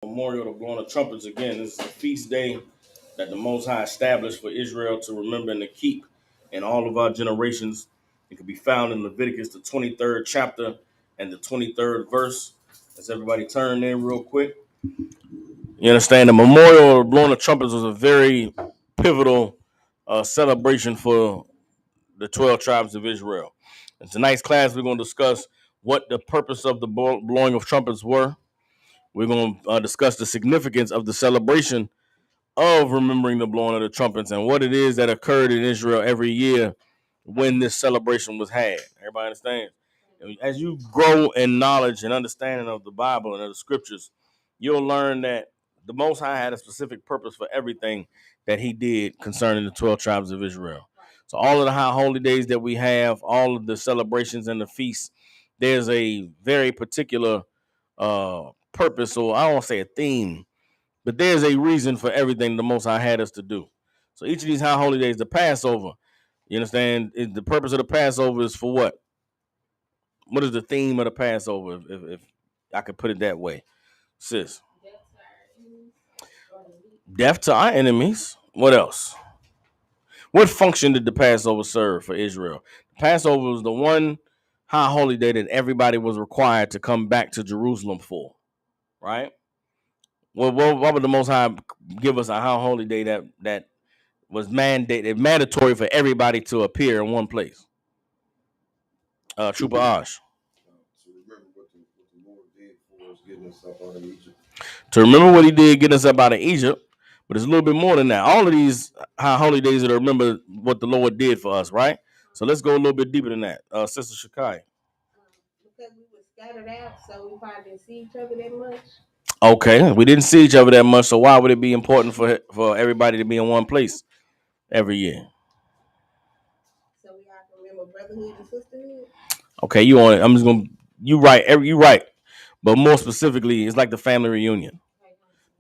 Memorial of blowing of trumpets again. This is a feast day that the Most High established for Israel to remember and to keep in all of our generations. It can be found in Leviticus, the 23rd chapter and the 23rd verse. Let's everybody turn in real quick. You understand? The memorial of blowing of trumpets was a very pivotal celebration for the 12 tribes of Israel. In tonight's class, we're going to discuss what the purpose of the blowing of trumpets were. We're going to discuss the significance of the celebration of remembering the blowing of the trumpets and what it is that occurred in Israel every year when this celebration was had. Everybody understands? As you grow in knowledge and understanding of the Bible and of the scriptures, you'll learn that the Most High had a specific purpose for everything that he did concerning the 12 tribes of Israel. So all of the high holy days that we have, all of the celebrations and the feasts, there's a very particular purpose, or I don't want to say a theme, but there's a reason for everything the Most High had us to do. So each of these high holy days, the Passover, you understand, the purpose of the Passover is for what? What is the theme of the Passover, if I could put it that way, sis? Death to our enemies. What else? What function did the Passover serve for Israel? The Passover was the one high holy day that everybody was required to come back to Jerusalem for, right? Well, what would the Most High give us a high holy day that was mandatory for everybody to appear in one place? Trooper Osh. To remember what the Lord did for us, getting us up out of Egypt. To remember what he did getting us up out of Egypt, but it's a little bit more than that. All of these high holy days are to remember what the Lord did for us, right? So let's go a little bit deeper than that. Sister Shakai. Because we were scattered out, so we probably didn't see each other that much. Okay, we didn't see each other that much, so why would it be important for everybody to be in one place every year? So we all can remember brotherhood and sisterhood. Okay, you on it. I'm just gonna you right. You right. But more specifically, it's like the family reunion.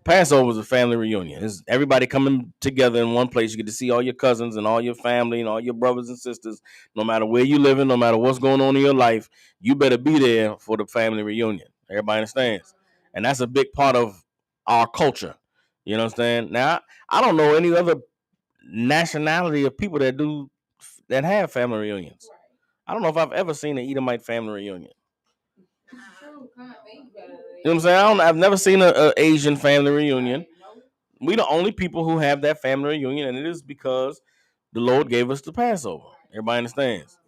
Passover is a family reunion. It's everybody coming together in one place. You get to see all your cousins and all your family and all your brothers and sisters. No matter where you living, no matter what's going on in your life, you better be there for the family reunion. Everybody understands, and that's a big part of our culture. You know what I'm saying? Now, I don't know any other nationality of people that have family reunions. I don't know if I've ever seen an Edomite family reunion. You know what I'm saying? I've never seen a Asian family reunion. We the only people who have that family reunion, and it is because the Lord gave us the Passover. Everybody understands.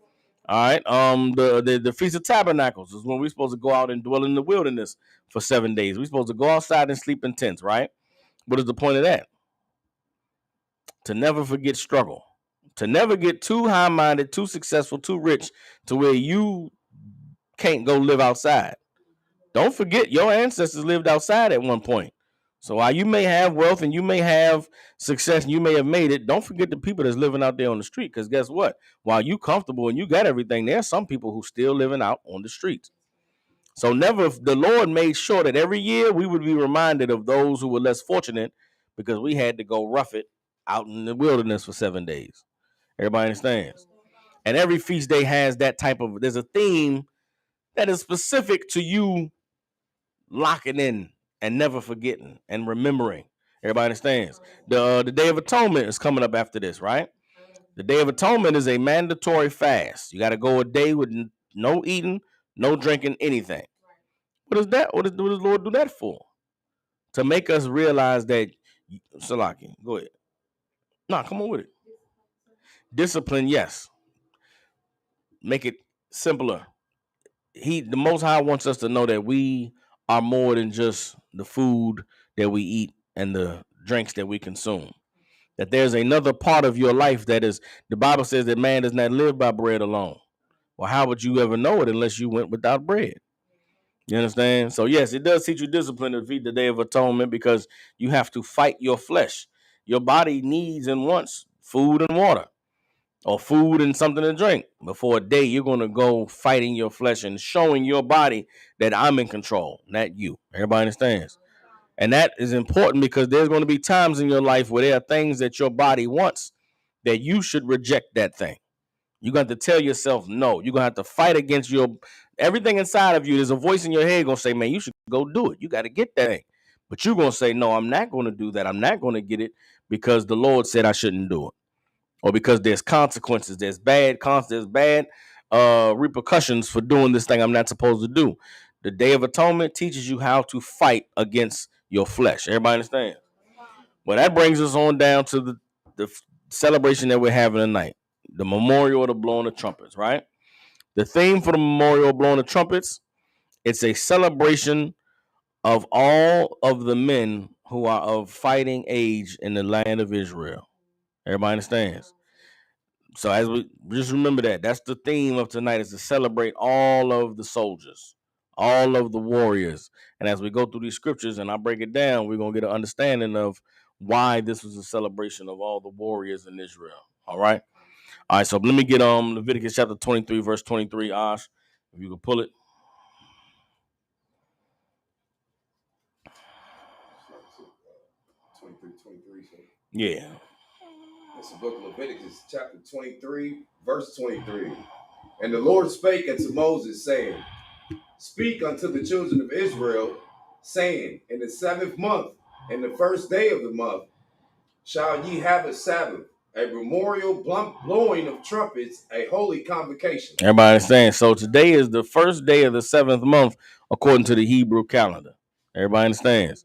All right. The Feast of Tabernacles is when we're supposed to go out and dwell in the wilderness for 7 days. We're supposed to go outside and sleep in tents, right? What is the point of that? To never forget struggle. To never get too high-minded, too successful, too rich to where you can't go live outside. Don't forget your ancestors lived outside at one point. So while you may have wealth and you may have success and you may have made it, don't forget the people that's living out there on the street. Because guess what? While you comfortable and you got everything, there are some people who still living out on the streets. So never, the Lord made sure that every year we would be reminded of those who were less fortunate because we had to go rough it out in the wilderness for 7 days. Everybody understands. And every feast day has that type of, there's a theme that is specific to you locking in and never forgetting and remembering. Everybody understands. The Day of Atonement is coming up after this, right? The Day of Atonement is a mandatory fast. You got to go a day with no eating, no drinking, anything. What is that? What does the Lord do that for? To make us realize that, Salaki, go ahead. No, come on with it. Discipline, yes. Make it simpler. The Most High wants us to know that we are more than just the food that we eat and the drinks that we consume. That there's another part of your life that is, the Bible says that man does not live by bread alone. Well, how would you ever know it unless you went without bread? You understand? So yes, it does teach you discipline to feed the Day of Atonement because you have to fight your flesh. Your body needs and wants food and water, or food and something to drink. Before a day, you're going to go fighting your flesh and showing your body that I'm in control, not you. Everybody understands? And that is important because there's going to be times in your life where there are things that your body wants that you should reject that thing. You're going to have to tell yourself no. You're going to have to fight against everything inside of you. There's a voice in your head going to say, man, you should go do it. You got to get that thing. But you're going to say, no, I'm not going to do that. I'm not going to get it because the Lord said I shouldn't do it. Or because there's consequences. There's bad repercussions for doing this thing I'm not supposed to do. The Day of Atonement teaches you how to fight against your flesh. Everybody understand? Well, that brings us on down to the celebration that we're having tonight. The memorial of the blowing of trumpets, right? The theme for the memorial of blowing of trumpets, it's a celebration of all of the men who are of fighting age in the land of Israel. Everybody understands? So as we just remember that's the theme of tonight is to celebrate all of the soldiers, all of the warriors. And as we go through these scriptures and I break it down, we're gonna get an understanding of why this was a celebration of all the warriors in Israel. All right. All right, so let me get Leviticus chapter 23, verse 23, Ash. If you can pull it. 23. So Yeah. it's the book of Leviticus, chapter 23, verse 23. And the Lord spake unto Moses, saying, Speak unto the children of Israel, saying, In the 7th month, in the first day of the month, shall ye have a Sabbath, a memorial blowing of trumpets, a holy convocation. Everybody understands. So today is the first day of the 7th month according to the Hebrew calendar. Everybody understands.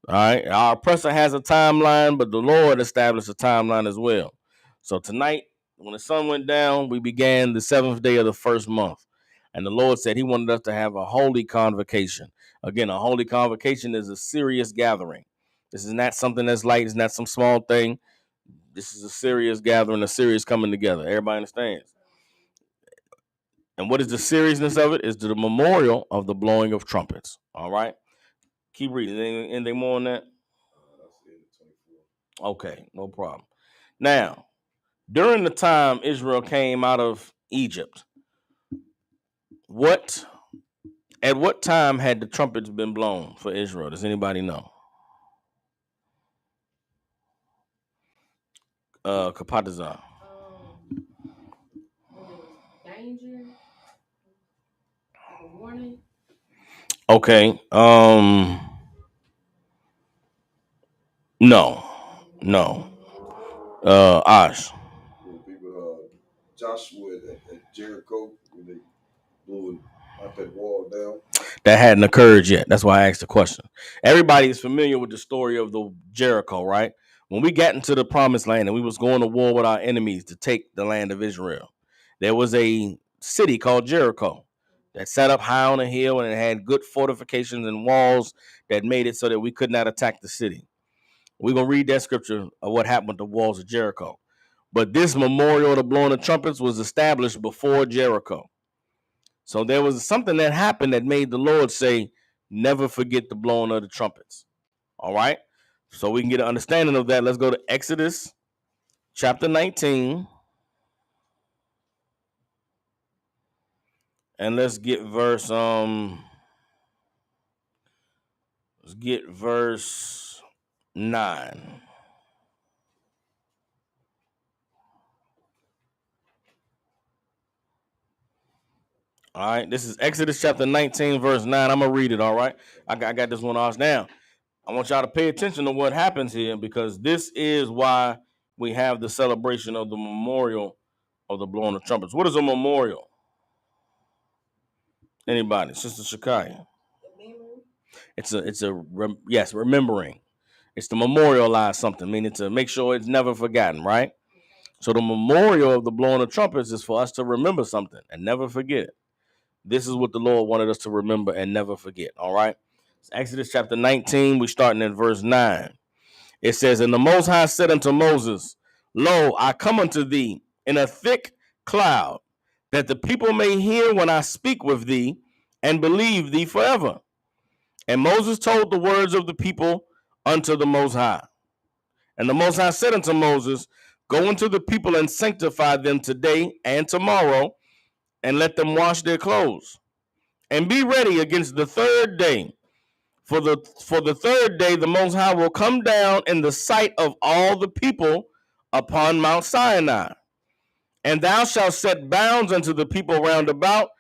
All right. Our oppressor has a timeline, but the Lord established a timeline as well. So tonight, when the sun went down, we began the 7th day of the first month. And the Lord said he wanted us to have a holy convocation. Again, a holy convocation is a serious gathering. This is not something that's light. It's not some small thing. This is a serious gathering, a serious coming together. Everybody understands. And what is the seriousness of it? Is the memorial of the blowing of trumpets. All right. Keep reading. Anything more on that? Okay, no problem. Now, during the time Israel came out of Egypt, at what time had the trumpets been blown for Israel? Does anybody know? Kapatazar. When there was danger, like a warning. Okay. No. No. Ash. When people, Joshua at Jericho, when they blew out that wall down. That hadn't occurred yet. That's why I asked the question. Everybody is familiar with the story of the Jericho, right? When we got into the promised land and we was going to war with our enemies to take the land of Israel, there was a city called Jericho that sat up high on a hill and it had good fortifications and walls that made it so that we could not attack the city. We're going to read that scripture of what happened with the walls of Jericho. But this memorial of the blowing of trumpets was established before Jericho. So there was something that happened that made the Lord say, never forget the blowing of the trumpets. All right. So we can get an understanding of that. Let's go to Exodus chapter 19. And let's get verse 9. All right. This is Exodus chapter 19, verse 9. I'm gonna read it. All right. I got this one off now. I want y'all to pay attention to what happens here because this is why we have the celebration of the memorial of the blowing of trumpets. What is a memorial? Anybody? Sister Shakaya. Yes, remembering. It's to memorialize something, meaning to make sure it's never forgotten, right? So the memorial of the blowing of trumpets is for us to remember something and never forget. This is what the Lord wanted us to remember and never forget. All right. It's Exodus chapter 19. We're starting at verse 9. It says, And the Most High said unto Moses, Lo, I come unto thee in a thick cloud, that the people may hear when I speak with thee and believe thee forever. And Moses told the words of the people unto the Most High. And the Most High said unto Moses, Go unto the people and sanctify them today and tomorrow, and let them wash their clothes. And be ready against the third day. For the third day the Most High will come down in the sight of all the people upon Mount Sinai. And thou shalt set bounds unto the people round about,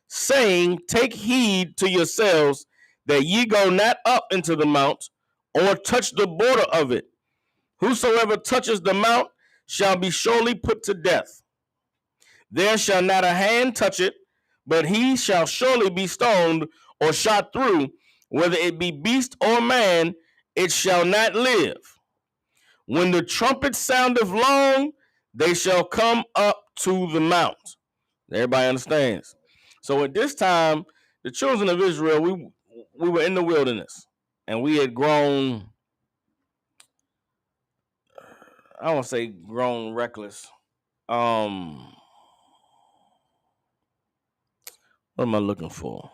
saying, Take heed to yourselves that ye go not up into the mount, or touch the border of it. Whosoever touches the mount shall be surely put to death. There shall not a hand touch it, but he shall surely be stoned or shot through, whether it be beast or man, it shall not live. When the trumpet soundeth long, they shall come up to the mount. Everybody understands. So at this time, the children of Israel, we were in the wilderness, and we had grown. I don't want to say grown reckless. What am I looking for?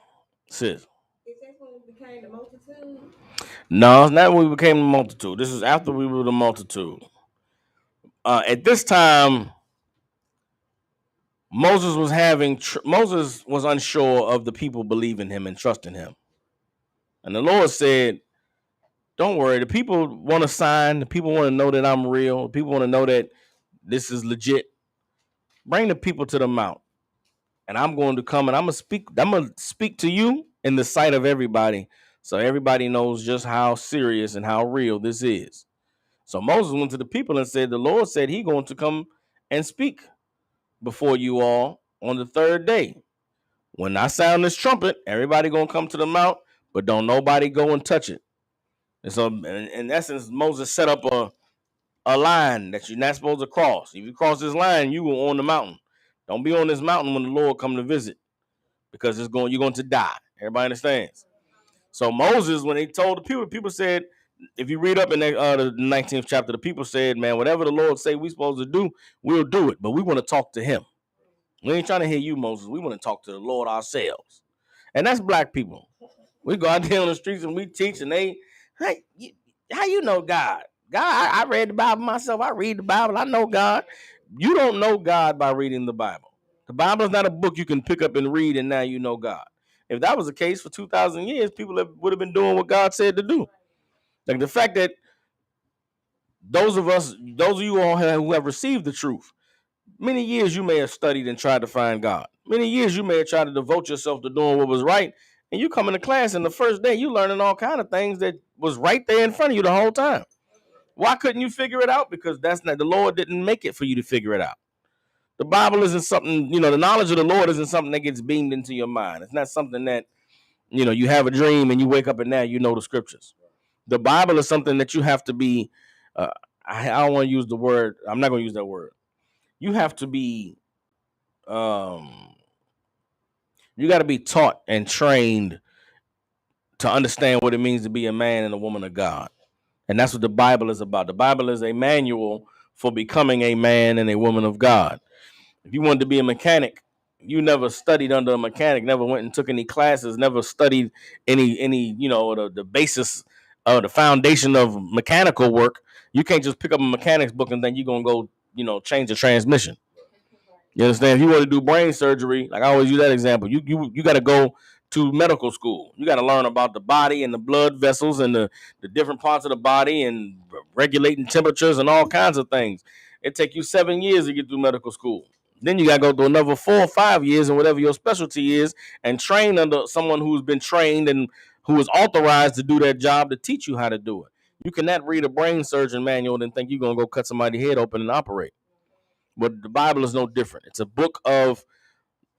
Sis. Is that when we became the multitude? No, it's not when we became the multitude. This is after we were the multitude. At this time, Moses was unsure of the people believing him and trusting him. And the Lord said, don't worry, the people want a sign, the people want to know that I'm real, the people want to know that this is legit. Bring the people to the mount. And I'm going to come and I'm gonna speak to you in the sight of everybody, so everybody knows just how serious and how real this is. So Moses went to the people and said, the Lord said he going to come and speak before you all on the third day. When I sound this trumpet, everybody gonna come to the mount, but don't nobody go and touch it. And so in essence, Moses set up a line that you're not supposed to cross. If you cross this line, you go on the mountain. Don't be on this mountain when the Lord come to visit, because you're going to die. Everybody understands. So Moses, when they told the people said, if you read up in the 19th chapter, the people said, man, whatever the Lord say we supposed to do, we'll do it. But we want to talk to him. We ain't trying to hear you, Moses. We want to talk to the Lord ourselves. And that's black people. We go out there on the streets and we teach, and they, hey, how you know God? God, I read the Bible myself. I read the Bible. I know God. You don't know God by reading the Bible. The Bible is not a book you can pick up and read, and now you know God. If that was the case for 2,000 years, people would have been doing what God said to do. Like the fact that those of you all who have received the truth, many years you may have studied and tried to find God. Many years you may have tried to devote yourself to doing what was right. And you come into class, and the first day you learning all kind of things that was right there in front of you the whole time. Why couldn't you figure it out? Because that's not, the Lord didn't make it for you to figure it out. The Bible isn't something, the knowledge of the Lord isn't something that gets beamed into your mind. It's not something that, you have a dream and you wake up and now you know the scriptures. The Bible is something that you have to be, I don't want to use the word, I'm not going to use that word. You have to be, you got to be taught and trained to understand what it means to be a man and a woman of God. And that's what the Bible is about. The Bible is a manual for becoming a man and a woman of God. If you wanted to be a mechanic, you never studied under a mechanic, never went and took any classes, never studied any the basis of the foundation of mechanical work. You can't just pick up a mechanics book and then you're gonna go, change the transmission. You understand? If you want to do brain surgery, like I always use that example, you got to go to medical school. You got to learn about the body and the blood vessels and the different parts of the body and regulating temperatures and all kinds of things. It take you 7 years to get through medical school. Then you got to go through another 4 or 5 years and whatever your specialty is, and train under someone who's been trained and who is authorized to do that job to teach you how to do it. You cannot read a brain surgeon manual and think you're gonna go cut somebody's head open and operate. But the Bible is no different. It's a book of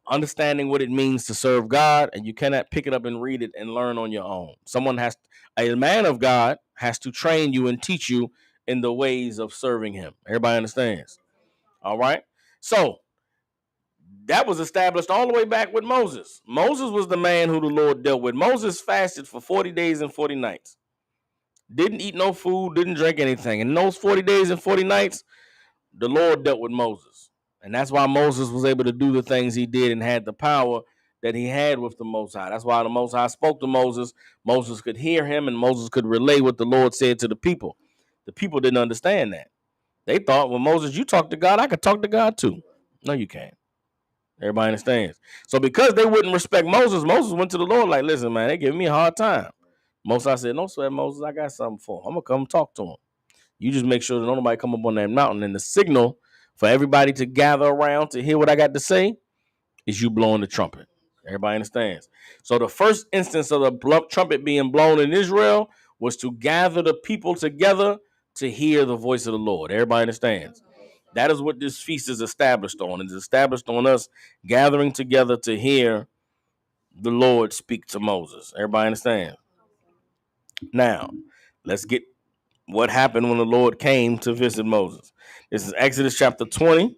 understanding what it means to serve God, and you cannot pick it up and read it and learn on your own. A man of God has to train you and teach you in the ways of serving him. Everybody understands? All right. So that was established all the way back with Moses. Moses was the man who the Lord dealt with. Moses fasted for 40 days and 40 nights. Didn't eat no food, didn't drink anything. And in those 40 days and 40 nights, the Lord dealt with Moses. And that's why Moses was able to do the things he did and had the power that he had with the Most High. That's why the Most High spoke to Moses. Moses could hear him and Moses could relay what the Lord said to the people. The people didn't understand that. They thought, well, Moses, you talk to God, I could talk to God too. No, you can't. Everybody understands. So because they wouldn't respect Moses, Moses went to the Lord like, listen, man, they giving me a hard time. Moses said, no sweat, Moses, I got something for him. I'm going to come talk to him. You just make sure that nobody come up on that mountain. And the signal for everybody to gather around to hear what I got to say is you blowing the trumpet. Everybody understands. So the first instance of the trumpet being blown in Israel was to gather the people together to hear the voice of the Lord. Everybody understands? That is what this feast is established on. It's established on us gathering together to hear the Lord speak to Moses. Everybody understand? Now, let's get what happened when the Lord came to visit Moses. This is Exodus chapter 20.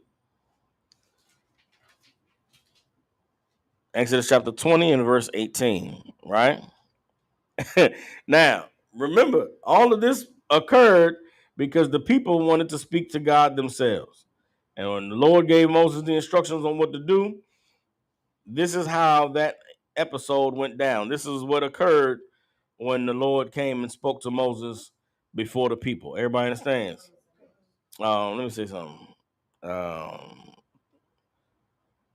Exodus chapter 20 and verse 18, right? Now, remember, all of this occurred because the people wanted to speak to God themselves. And when the Lord gave Moses the instructions on what to do, this is how that episode went down. This is what occurred when the Lord came and spoke to Moses before the people. Everybody understands? Let me say something. So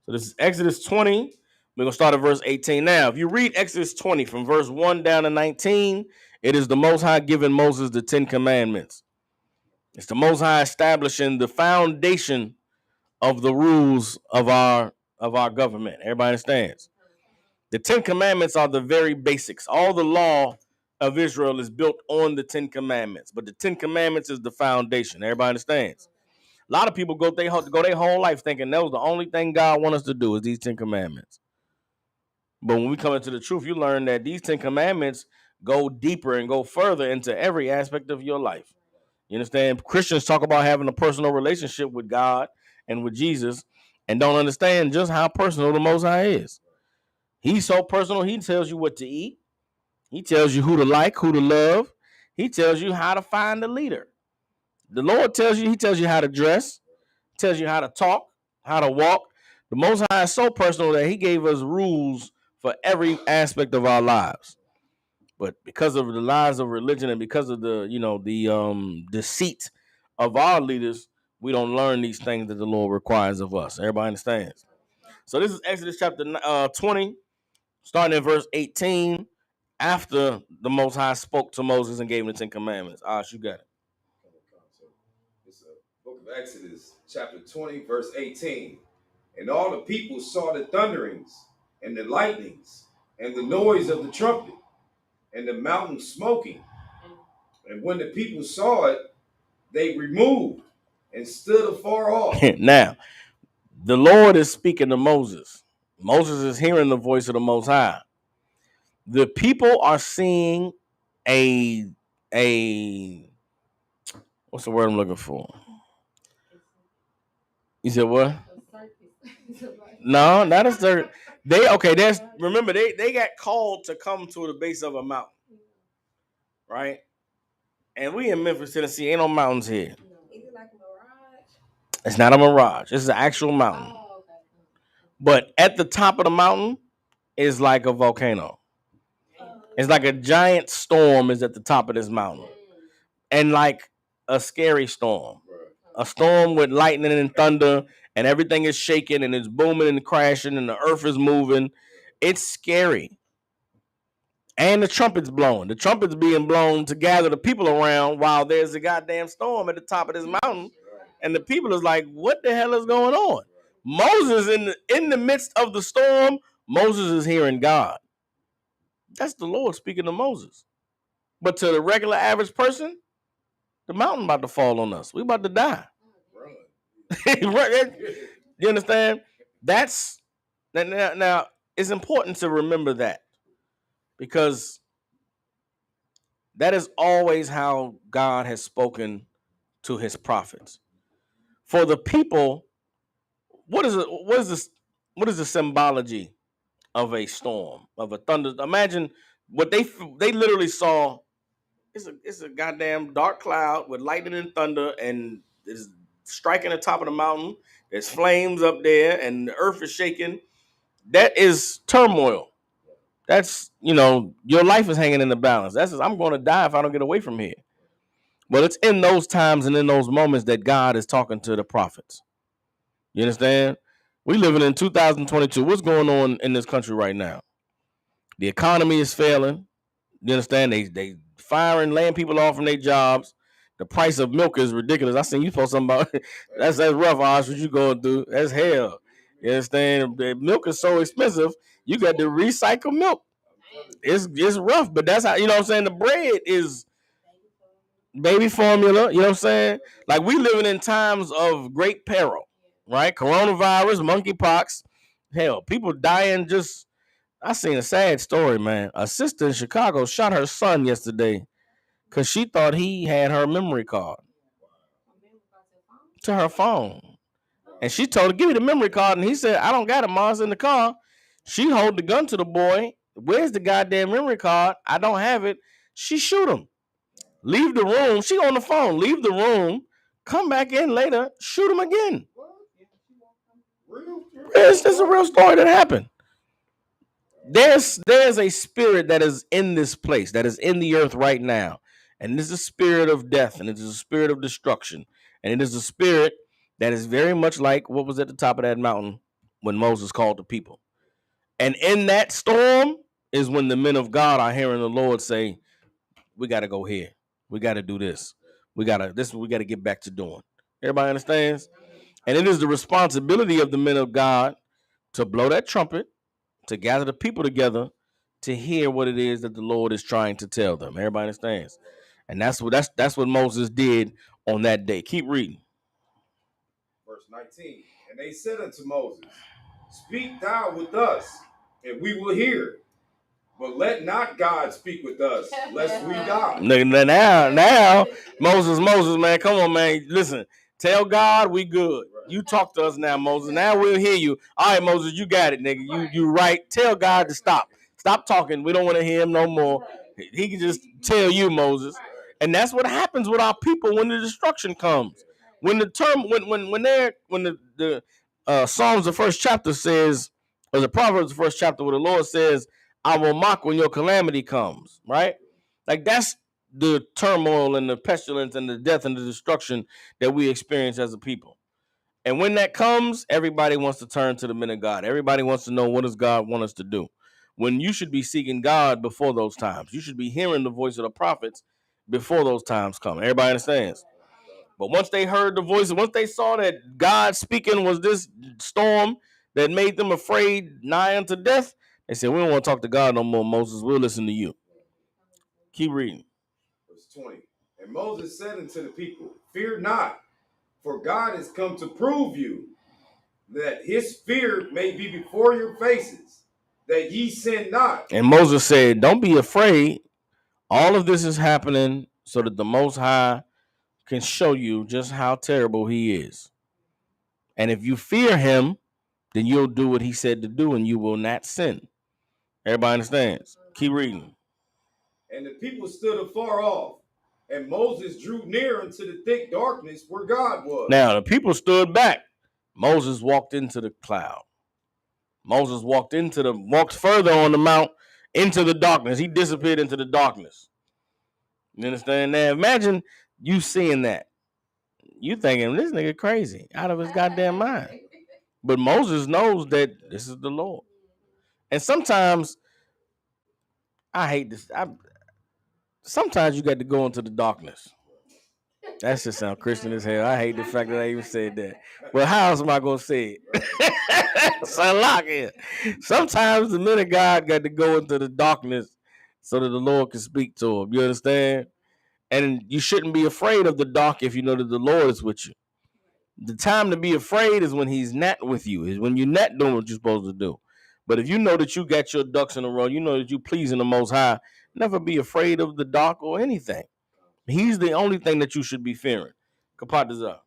this is Exodus 20. We're going to start at verse 18. Now, if you read Exodus 20 from verse 1 down to 19, it is the Most High giving Moses the 10 Commandments. It's the Most High establishing the foundation of the rules of our government. Everybody understands? The 10 Commandments are the very basics. All the law of Israel is built on the 10 Commandments, but the 10 Commandments is the foundation. Everybody understands? A lot of people go their whole life thinking that was the only thing God wants us to do is these 10 Commandments. But when we come into the truth, you learn that these 10 Commandments go deeper and go further into every aspect of your life. You understand? Christians talk about having a personal relationship with God and with Jesus and don't understand just how personal the Most High is. He's so personal, he tells you what to eat. He tells you who to like, who to love. He tells you how to find a leader. The Lord tells you, he tells you how to dress, tells you how to talk, how to walk. The Most High is so personal that he gave us rules for every aspect of our lives. But because of the lies of religion and because of the deceit of our leaders, we don't learn these things that the Lord requires of us. Everybody understands? So this is Exodus chapter 20, starting at verse 18, after the Most High spoke to Moses and gave him the 10 Commandments. You got it. It's a book of Exodus, chapter 20, verse 18. And all the people saw the thunderings and the lightnings and the noise of the trumpet and the mountain smoking. And when the people saw it, they removed and stood afar off. Now, the Lord is speaking to Moses. Moses is hearing the voice of the Most High. The people are seeing a what's the word I'm looking for? You said what? No, not a circus. Remember they got called to come to the base of a mountain, right? And we in Memphis, Tennessee, ain't no mountains here. Is it like a mirage? It's not a mirage. It's an actual mountain. Oh, okay. But at the top of the mountain is like a volcano. It's like a giant storm is at the top of this mountain. And like a scary storm. A storm with lightning and thunder, and everything is shaking and it's booming and crashing and the earth is moving. It's scary. And the trumpet's blowing. The trumpet's being blown to gather the people around while there's a goddamn storm at the top of this mountain. And the people is like, what the hell is going on? Moses in the midst of the storm, Moses is hearing God. That's the Lord speaking to Moses. But to the regular average person, the mountain about to fall on us. We about to die. You understand? That's now it's important to remember that because that is always how God has spoken to his prophets. For the people, what is the symbology of a storm, of a thunder? Imagine what they literally saw. It's a goddamn dark cloud with lightning and thunder, and it's striking the top of the mountain. There's flames up there, and the earth is shaking. That is turmoil. That's, your life is hanging in the balance. I'm going to die if I don't get away from here. But it's in those times and in those moments that God is talking to the prophets. You understand? We living in 2022. What's going on in this country right now? The economy is failing. You understand? They firing, laying people off from their jobs. The price of milk is ridiculous. I seen you post something about that's rough, Osh, what you going through. That's hell. You understand? The milk is so expensive. You got to recycle milk. It's rough, but that's how, you know what I'm saying? The bread is baby formula. You know what I'm saying? Like we living in times of great peril, right? Coronavirus, monkeypox, hell, people dying. Just I seen a sad story, man. A sister in Chicago shot her son yesterday because she thought he had her memory card to her phone. And she told her, give me the memory card. And he said, I don't got it, Ma. It's in the car. She hold the gun to the boy. Where's the goddamn memory card? I don't have it. She shoot him. Leave the room. She on the phone. Leave the room. Come back in later. Shoot him again. This is a real story that happened. There's a spirit that is in this place, that is in the earth right now. And this is a spirit of death, and it is a spirit of destruction. And it is a spirit that is very much like what was at the top of that mountain when Moses called the people. And in that storm is when the men of God are hearing the Lord say, we got to go here. We got to do this. We got to get back to doing. Everybody understands? And it is the responsibility of the men of God to blow that trumpet, to gather the people together, to hear what it is that the Lord is trying to tell them. Everybody understands? And that's what Moses did on that day. Keep reading. Verse 19. And they said unto Moses, speak thou with us, and we will hear. But let not God speak with us, lest we die. Now, Moses, man, come on, man. Listen, tell God we good. You talk to us now, Moses. Now we'll hear you. All right, Moses, you got it, nigga. You right. Tell God to stop. Stop talking. We don't want to hear him no more. He can just tell you, Moses. And that's what happens with our people when the destruction comes. When the term, when the Psalms, the first chapter says, or the Proverbs, the first chapter, where the Lord says, I will mock when your calamity comes, right? Like that's the turmoil and the pestilence and the death and the destruction that we experience as a people. And when that comes, everybody wants to turn to the men of God. Everybody wants to know, what does God want us to do? When you should be seeking God before those times. You should be hearing the voice of the prophets before those times come. Everybody understands? But once they heard the voice, once they saw that God speaking was this storm that made them afraid nigh unto death, they said, we don't want to talk to God no more, Moses. We'll listen to you. Keep reading. Verse 20. And Moses said unto the people, fear not, for God has come to prove you, that his fear may be before your faces, that ye sin not. And Moses said, don't be afraid. All of this is happening so that the Most High can show you just how terrible he is. And if you fear him, then you'll do what he said to do and you will not sin. Everybody understands? Keep reading. And the people stood afar off, and Moses drew near unto the thick darkness where God was. Now the people stood back. Moses walked into the cloud. Moses walked further on the mount into the darkness. He disappeared into the darkness. You understand? Now imagine you seeing that. You thinking this nigga crazy, out of his goddamn mind. But Moses knows that this is the Lord. And sometimes I hate this. Sometimes you got to go into the darkness. That should sound Christian as hell. I hate the fact that I even said that. Well, how else am I gonna say it? Sound like it. Sometimes the men of God got to go into the darkness so that the Lord can speak to them. You understand? And you shouldn't be afraid of the dark if you know that the Lord is with you. The time to be afraid is when he's not with you, is when you're not doing what you're supposed to do. But if you know that you got your ducks in a row, you know that you pleasing the Most High, never be afraid of the dark or anything. He's the only thing that you should be fearing. Kapat is up.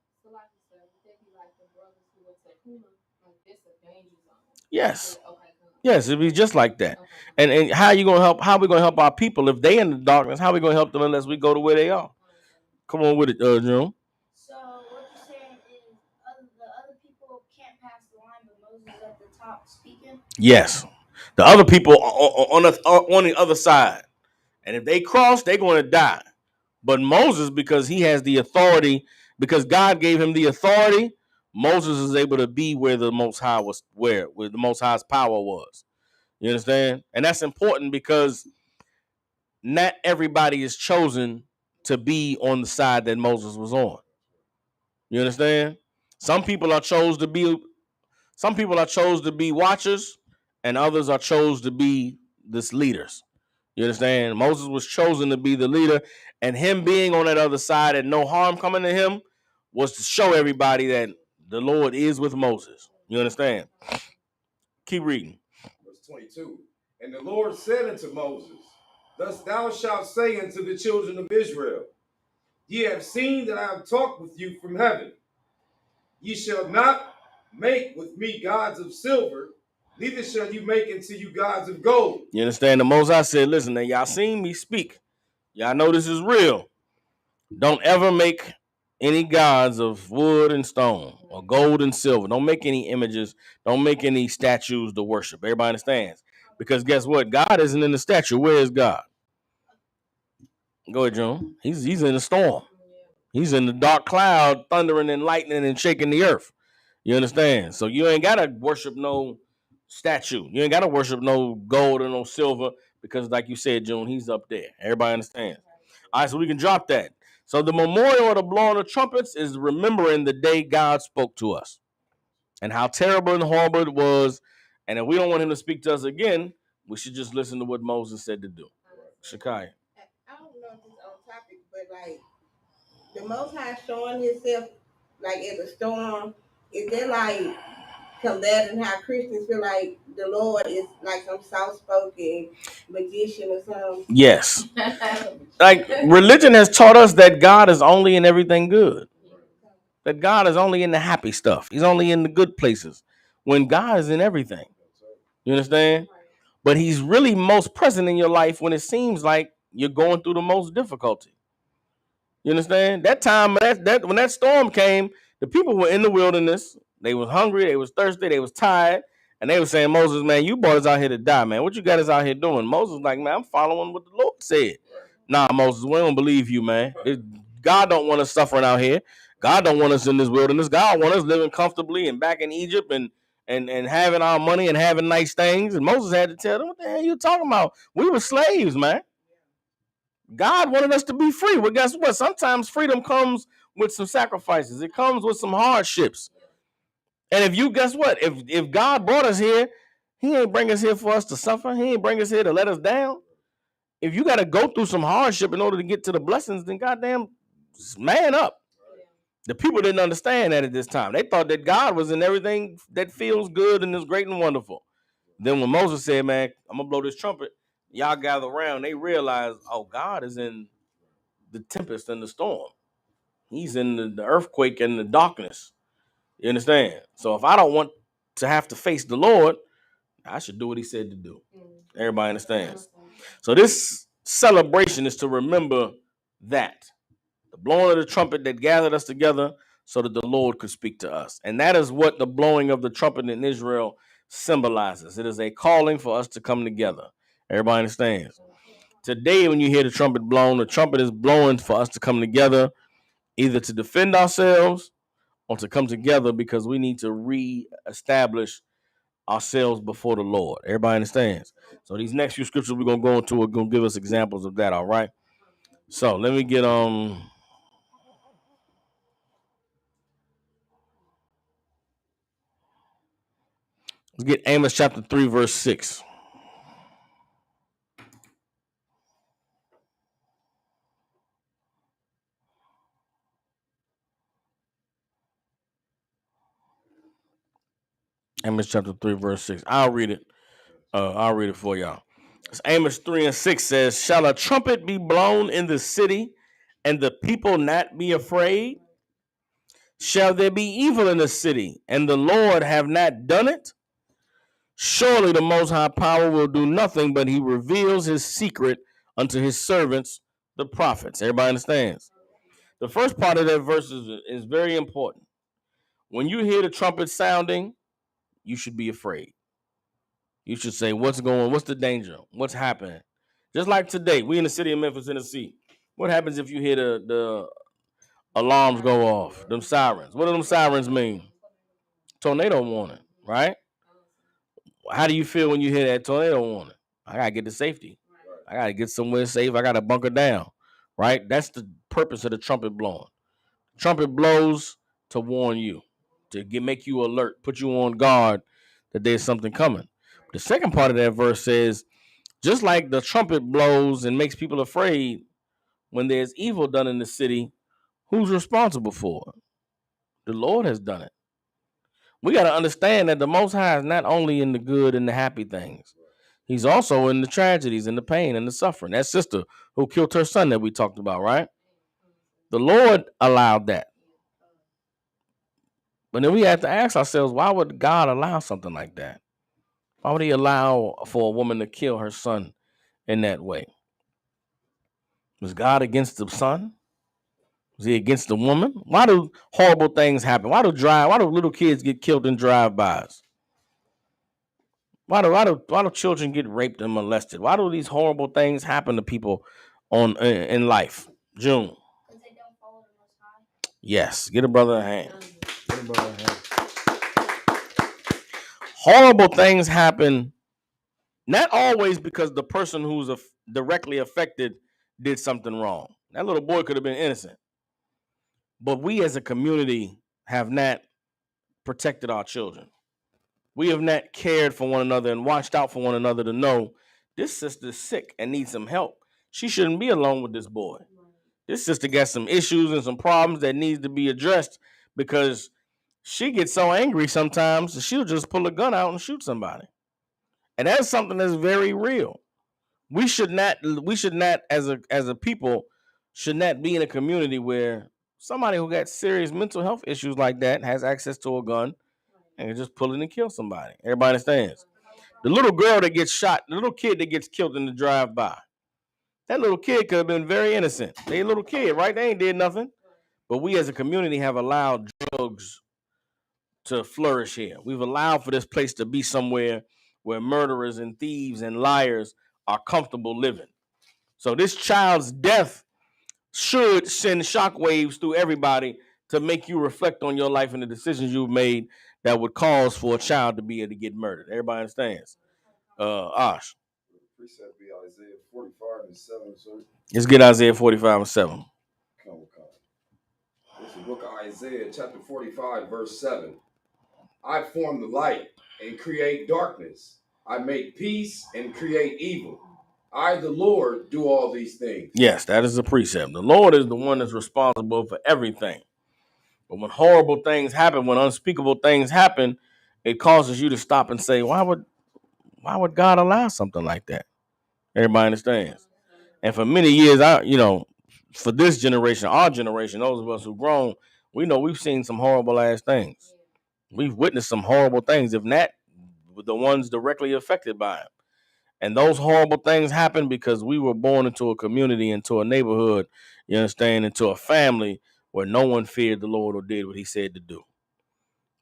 Yes. Yes, it'd be just like that. And how you gonna help? How we gonna help our people if they in the darkness? How we gonna help them unless we go to where they are? Come on with it, June. So what you're saying is the other people can't pass the line, but Moses is at the top speaking? Yes. The other people on the other side. And if they cross, they're going to die. But Moses, because he has the authority, because God gave him the authority, Moses is able to be where the Most High was, where the Most High's power was. You understand? And that's important because not everybody is chosen to be on the side that Moses was on. You understand? Some people are chose to be watchers, and others are chose to be this leaders. You understand? Moses was chosen to be the leader, and him being on that other side and no harm coming to him was to show everybody that the Lord is with Moses. You understand? Keep reading. Verse 22. And the Lord said unto Moses, Thus thou shalt say unto the children of Israel, Ye have seen that I have talked with you from heaven. Ye shall not make with me gods of silver, neither shall you make unto you gods of gold. You understand? The Most High said, listen, now y'all seen me speak. Y'all know this is real. Don't ever make any gods of wood and stone or gold and silver. Don't make any images. Don't make any statues to worship. Everybody understands. Because guess what? God isn't in the statue. Where is God? Go ahead, John. He's in the storm. He's in the dark cloud, thundering and lightning and shaking the earth. You understand? So you ain't gotta worship no statue. You ain't gotta worship no gold or no silver because, like you said, June, he's up there. Everybody understands. All right, so we can drop that. So the memorial of the blowing of trumpets is remembering the day God spoke to us and how terrible and horrible it was. And if we don't want him to speak to us again, we should just listen to what Moses said to do. Shakai. I don't know if it's on topic, but like the Most High showing Himself like in the storm, is that like combating how Christians feel like the Lord is like some soft-spoken magician or something? Yes. Like religion has taught us that God is only in everything good. That God is only in the happy stuff. He's only in the good places. When God is in everything. You understand? But he's really most present in your life when it seems like you're going through the most difficulty. You understand? That time that when that storm came, the people were in the wilderness. They was hungry, they was thirsty, they was tired, and they were saying, Moses, man, you brought us out here to die, man. What you got us out here doing? Moses was like, man, I'm following what the Lord said. Nah, Moses, we don't believe you, man. God don't want us suffering out here. God don't want us in this wilderness. God want us living comfortably and back in Egypt and having our money and having nice things. And Moses had to tell them, what the hell you talking about? We were slaves, man. God wanted us to be free. Well, guess what? Sometimes freedom comes with some sacrifices. It comes with some hardships. And if you guess what? If God brought us here, he ain't bring us here for us to suffer. He ain't bring us here to let us down. If you got to go through some hardship in order to get to the blessings, then goddamn man up. The people didn't understand that at this time. They thought that God was in everything that feels good and is great and wonderful. Then when Moses said, man, I'm going to blow this trumpet, y'all gather around, they realized, oh, God is in the tempest and the storm. He's in the earthquake and the darkness. You understand? So if I don't want to have to face the Lord, I should do what he said to do. Everybody understands. So this celebration is to remember that. The blowing of the trumpet that gathered us together so that the Lord could speak to us. And that is what the blowing of the trumpet in Israel symbolizes. It is a calling for us to come together. Everybody understands. Today, when you hear the trumpet blown, the trumpet is blowing for us to come together, either to defend ourselves or to come together because we need to reestablish ourselves before the Lord. Everybody understands. So these next few scriptures we're gonna go into are gonna give us examples of that. All right. So let me get let's get Amos chapter 3, verse 6. Amos chapter 3, verse 6. I'll read it. I'll read it for y'all. It's Amos 3 and 6 says, shall a trumpet be blown in the city and the people not be afraid? Shall there be evil in the city and the Lord have not done it? Surely the Most High Power will do nothing, but he reveals his secret unto his servants, the prophets. Everybody understands? The first part of that verse is very important. When you hear the trumpet sounding, you should be afraid. You should say, what's the danger? What's happening? Just like today, we in the city of Memphis, Tennessee. What happens if you hear the alarms go off? Them sirens. What do them sirens mean? Tornado warning, right? How do you feel when you hear that tornado warning? I gotta get to safety. I gotta get somewhere safe. I gotta bunker down, right? That's the purpose of the trumpet blowing. Trumpet blows to warn you, to make you alert, put you on guard that there's something coming. The second part of that verse says, Just like the trumpet blows and makes people afraid when there's evil done in the city, who's responsible for it? The Lord has done it. We got to understand that the Most High is not only in the good and the happy things. He's also in the tragedies and the pain and the suffering. That sister who killed her son that we talked about, right? The Lord allowed that. But then we have to ask ourselves, why would God allow something like that? Why would he allow for a woman to kill her son in that way? Was God against the son? Was he against the woman? Why do horrible things happen? Why do little kids get killed in drive-bys? Why do children get raped and molested? Why do these horrible things happen to people in life? June. Because they don't follow the Most High. Yes, get a brother a hand. Get a brother a hand. Horrible things happen, not always because the person who's directly affected did something wrong. That little boy could have been innocent. But we as a community have not protected our children. We have not cared for one another and watched out for one another to know this sister's sick and needs some help. She shouldn't be alone with this boy. This sister got some issues and some problems that needs to be addressed because she gets so angry sometimes that she'll just pull a gun out and shoot somebody. And that's something that's very real. We should not as a people should not be in a community where somebody who got serious mental health issues like that has access to a gun and can just pull it and kill somebody. Everybody understands. The little girl that gets shot, the little kid that gets killed in the drive-by, that little kid could have been very innocent. They a little kid, right? They ain't did nothing. But we as a community have allowed drugs to flourish here. We've allowed for this place to be somewhere where murderers and thieves and liars are comfortable living. So this child's death should send shockwaves through everybody to make you reflect on your life and the decisions you've made that would cause for a child to be able to get murdered. Everybody understands? Osh. Precept be Isaiah 45 and 7, sir. Let's get Isaiah 45 and 7. Come. This is the book of Isaiah, chapter 45, verse 7. I form the light and create darkness. I make peace and create evil. I, the Lord, do all these things. Yes, that is a precept. The Lord is the one that's responsible for everything. But when horrible things happen, when unspeakable things happen, it causes you to stop and say, why would God allow something like that? Everybody understands. And for many years, for this generation, our generation, those of us who've grown, we know we've seen some horrible ass things. We've witnessed some horrible things, if not the ones directly affected by it. And those horrible things happen because we were born into a community, into a neighborhood, you understand, into a family where no one feared the Lord or did what he said to do.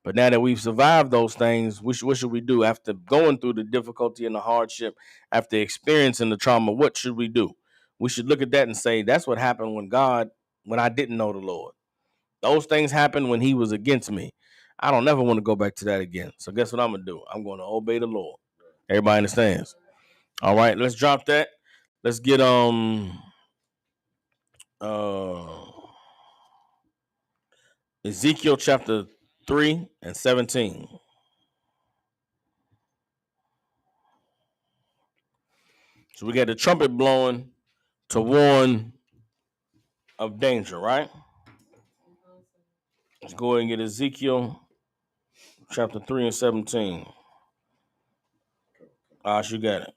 But now that we've survived those things, what should we do? After going through the difficulty and the hardship, after experiencing the trauma, what should we do? We should look at that and say, that's what happened when I didn't know the Lord. Those things happened when he was against me. I don't never want to go back to that again. So guess what I'm going to do? I'm going to obey the Lord. Everybody understands? All right, let's drop that. Let's get Ezekiel chapter 3 and 17. So we got the trumpet blowing to warn of danger, right? Let's go ahead and get Ezekiel chapter 3 and 17. You got it.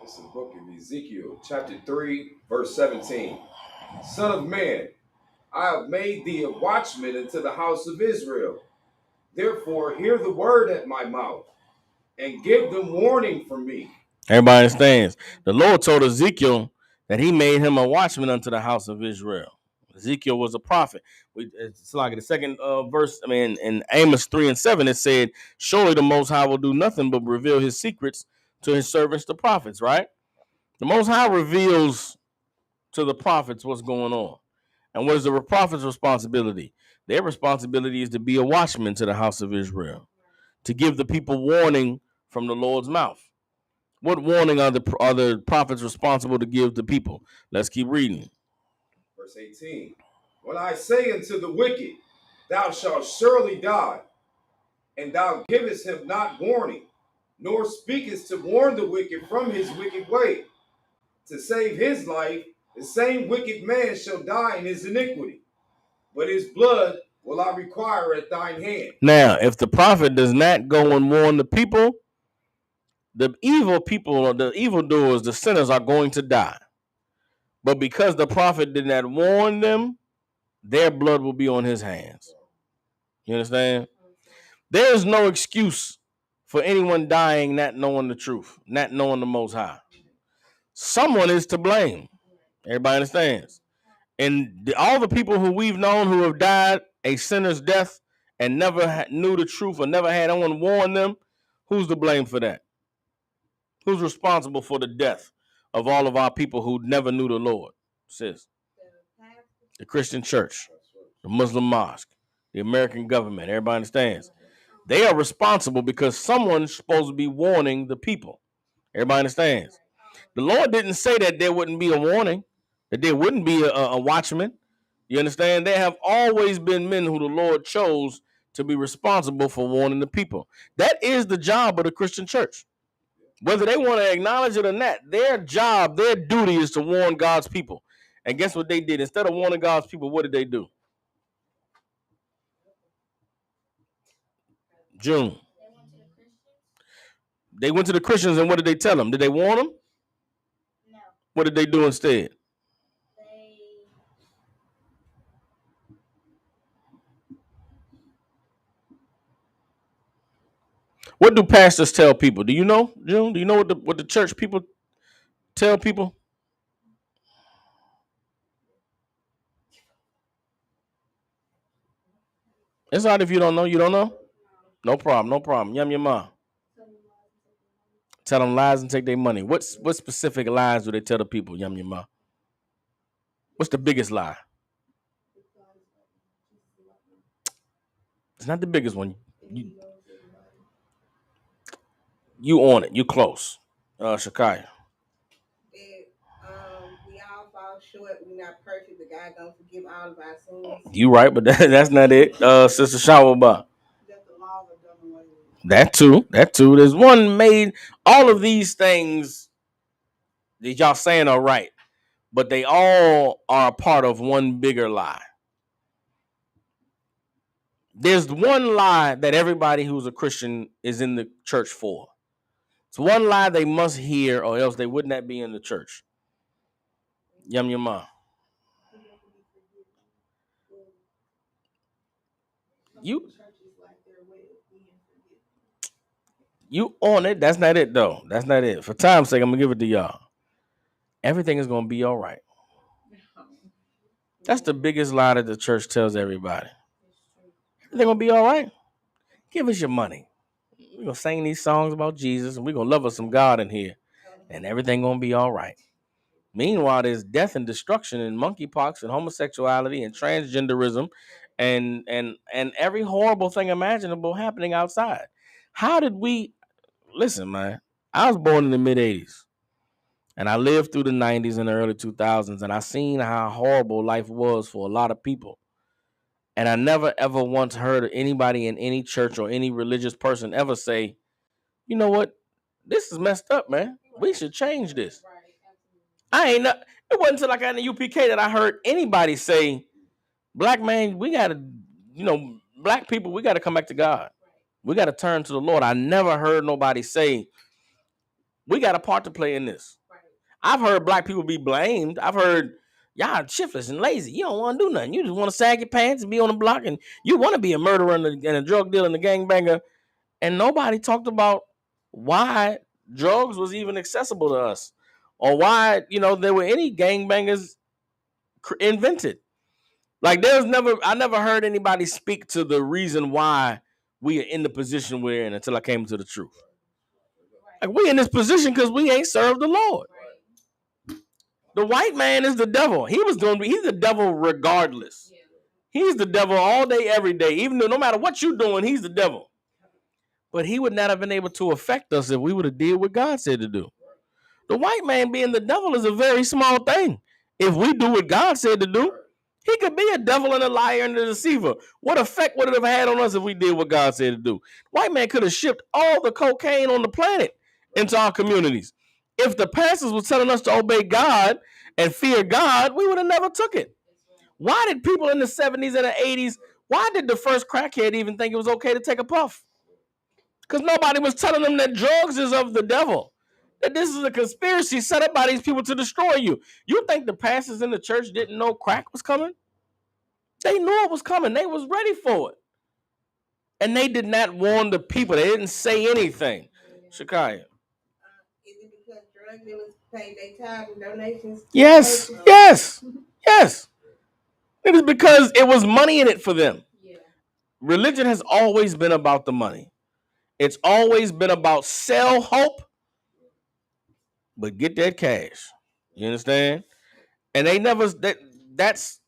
It's the book of Ezekiel, chapter 3, verse 17. Son of man, I have made thee a watchman into the house of Israel. Therefore, hear the word at my mouth, and give them warning from me. Everybody understands. The Lord told Ezekiel that he made him a watchman unto the house of Israel. Ezekiel was a prophet. It's like the second verse. I mean, in Amos 3 and 7, it said, surely the Most High will do nothing but reveal his secrets to his servants, the prophets, right? The Most High reveals to the prophets what's going on. And what is the prophet's responsibility? Their responsibility is to be a watchman to the house of Israel, to give the people warning from the Lord's mouth. What warning are the prophets responsible to give the people? Let's keep reading. Verse 18. When I say unto the wicked, thou shalt surely die, and thou givest him not warning, nor speakest to warn the wicked from his wicked way, to save his life, the same wicked man shall die in his iniquity, but his blood will I require at thine hand. Now, if the prophet does not go and warn the people, the people, the evildoers, the sinners are going to die. But because the prophet did not warn them, their blood will be on his hands. You understand? There is no excuse for anyone dying not knowing the truth, not knowing the Most High. Someone is to blame. Everybody understands? And all the people who we've known who have died a sinner's death and never knew the truth or never had anyone warn them, who's to blame for that? Who's responsible for the death of all of our people who never knew the Lord? Sis, the Christian church, the Muslim mosque, the American government. Everybody understands. They are responsible because someone's supposed to be warning the people. Everybody understands. The Lord didn't say that there wouldn't be a warning, that there wouldn't be a watchman. You understand? There have always been men who the Lord chose to be responsible for warning the people. That is the job of the Christian church. Whether they want to acknowledge it or not, their job, their duty is to warn God's people. And guess what they did? Instead of warning God's people, what did they do? June. They went to the Christians, and what did they tell them? Did they warn them? No. What did they do instead? What do pastors tell people? Do you know, June? Do you know what the church people tell people? It's all right if you don't know. You don't know? No problem. No problem. Yum your mom. Tell them lies and take their money. What specific lies do they tell the people? Yum your mom. What's the biggest lie? It's not the biggest one. You on it. You close. Shakaya. We all fall short. We're not perfect. But God don't forgive all of our sins. You right, but that's not it. Sister Shawaba. That too. There's one made. All of these things that y'all saying are right, but they all are a part of one bigger lie. There's one lie that everybody who's a Christian is in the church for. It's one lie they must hear, or else they would not be in the church. Yum your mom. You on it. That's not it, though. That's not it. For time's sake, I'm going to give it to y'all. Everything is going to be all right. That's the biggest lie that the church tells everybody. Everything going to be all right. Give us your money. We're going to sing these songs about Jesus, and we're going to love us some God in here, and everything going to be all right. Meanwhile, there's death and destruction and monkeypox and homosexuality and transgenderism and every horrible thing imaginable happening outside. How did we... Listen, man, I was born in the mid-'80s, and I lived through the 90s and the early 2000s, and I seen how horrible life was for a lot of people. And I never, ever once heard anybody in any church or any religious person ever say, you know what, this is messed up, man. We should change this. It wasn't until I got in the UPK that I heard anybody say, black man, we got to, black people, we got to come back to God. We got to turn to the Lord. I never heard nobody say, we got a part to play in this. I've heard black people be blamed. I've heard, y'all shiftless and lazy. You don't want to do nothing. You just want to sag your pants and be on the block, and you want to be a murderer and a drug dealer and a gangbanger. And nobody talked about why drugs was even accessible to us, or why, there were any gangbangers invented. Like I never heard anybody speak to the reason why we are in the position we're in until I came to the truth. Like, we in this position because we ain't served the Lord. The white man is the devil. He's the devil regardless. He's the devil all day, every day. Even though no matter what you're doing, he's the devil. But he would not have been able to affect us if we would have did what God said to do. The white man being the devil is a very small thing. If we do what God said to do, He could be a devil and a liar and a deceiver. What effect would it have had on us if we did what God said to do? White man could have shipped all the cocaine on the planet into our communities. If the pastors were telling us to obey God and fear God, we would have never took it. Why did people in the 70s and the 80s, why did the first crackhead even think it was okay to take a puff? Because nobody was telling them that drugs is of the devil. That this is a conspiracy set up by these people to destroy you. You think the pastors in the church didn't know crack was coming? They knew it was coming. They was ready for it. And they did not warn the people. They didn't say anything. Shakaya. Is it because drug dealers pay their time and donations? Yes. Yes. Yes. It is because it was money in it for them. Yeah. Religion has always been about the money. It's always been about sell hope, but get that cash. You understand? And they never that's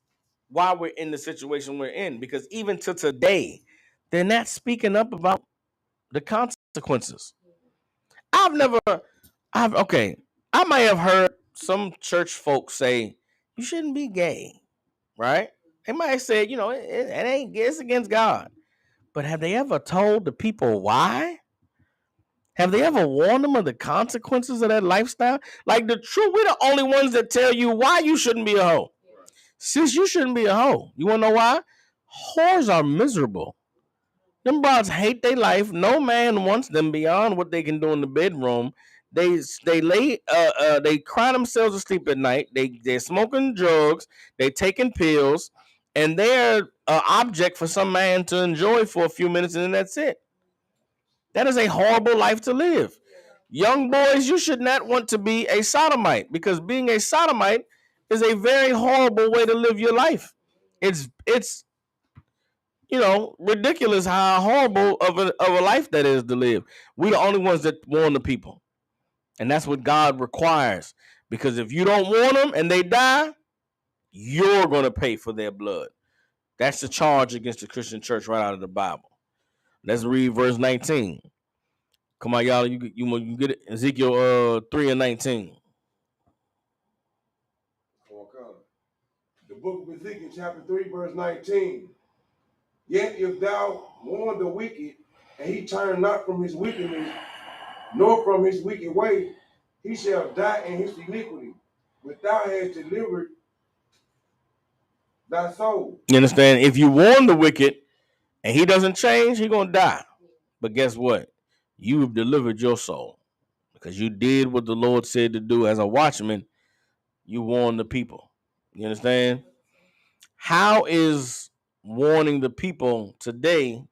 why we're in the situation we're in. Because even to today, they're not speaking up about the consequences. Okay, I might have heard some church folks say, you shouldn't be gay, right? They might have said, it ain't, it's against God. But have they ever told the people why? Have they ever warned them of the consequences of that lifestyle? Like the truth, we're the only ones that tell you why you shouldn't be a hoe. Sis, you shouldn't be a hoe. You want to know why? Whores are miserable. Them broads hate their life. No man wants them beyond what they can do in the bedroom. They cry themselves to sleep at night. They're smoking drugs. They taking pills, and they're an object for some man to enjoy for a few minutes, and then that's it. That is a horrible life to live. Young boys, you should not want to be a sodomite, because being a sodomite is a very horrible way to live your life. It's ridiculous how horrible of a life that is to live. We're the only ones that warn the people. And that's what God requires. Because if you don't warn them and they die, you're going to pay for their blood. That's the charge against the Christian church right out of the Bible. Let's read verse 19. Come on, y'all. You get it? Ezekiel 3 and 19. The book of Ezekiel, chapter 3, verse 19. Yet if thou warn the wicked, and he turn not from his wickedness, nor from his wicked way, he shall die in his iniquity. But thou hast delivered thy soul. You understand? If you warn the wicked and he doesn't change, he's going to die. But guess what? You have delivered your soul because you did what the Lord said to do as a watchman. You warned the people. You understand? How is warning the people today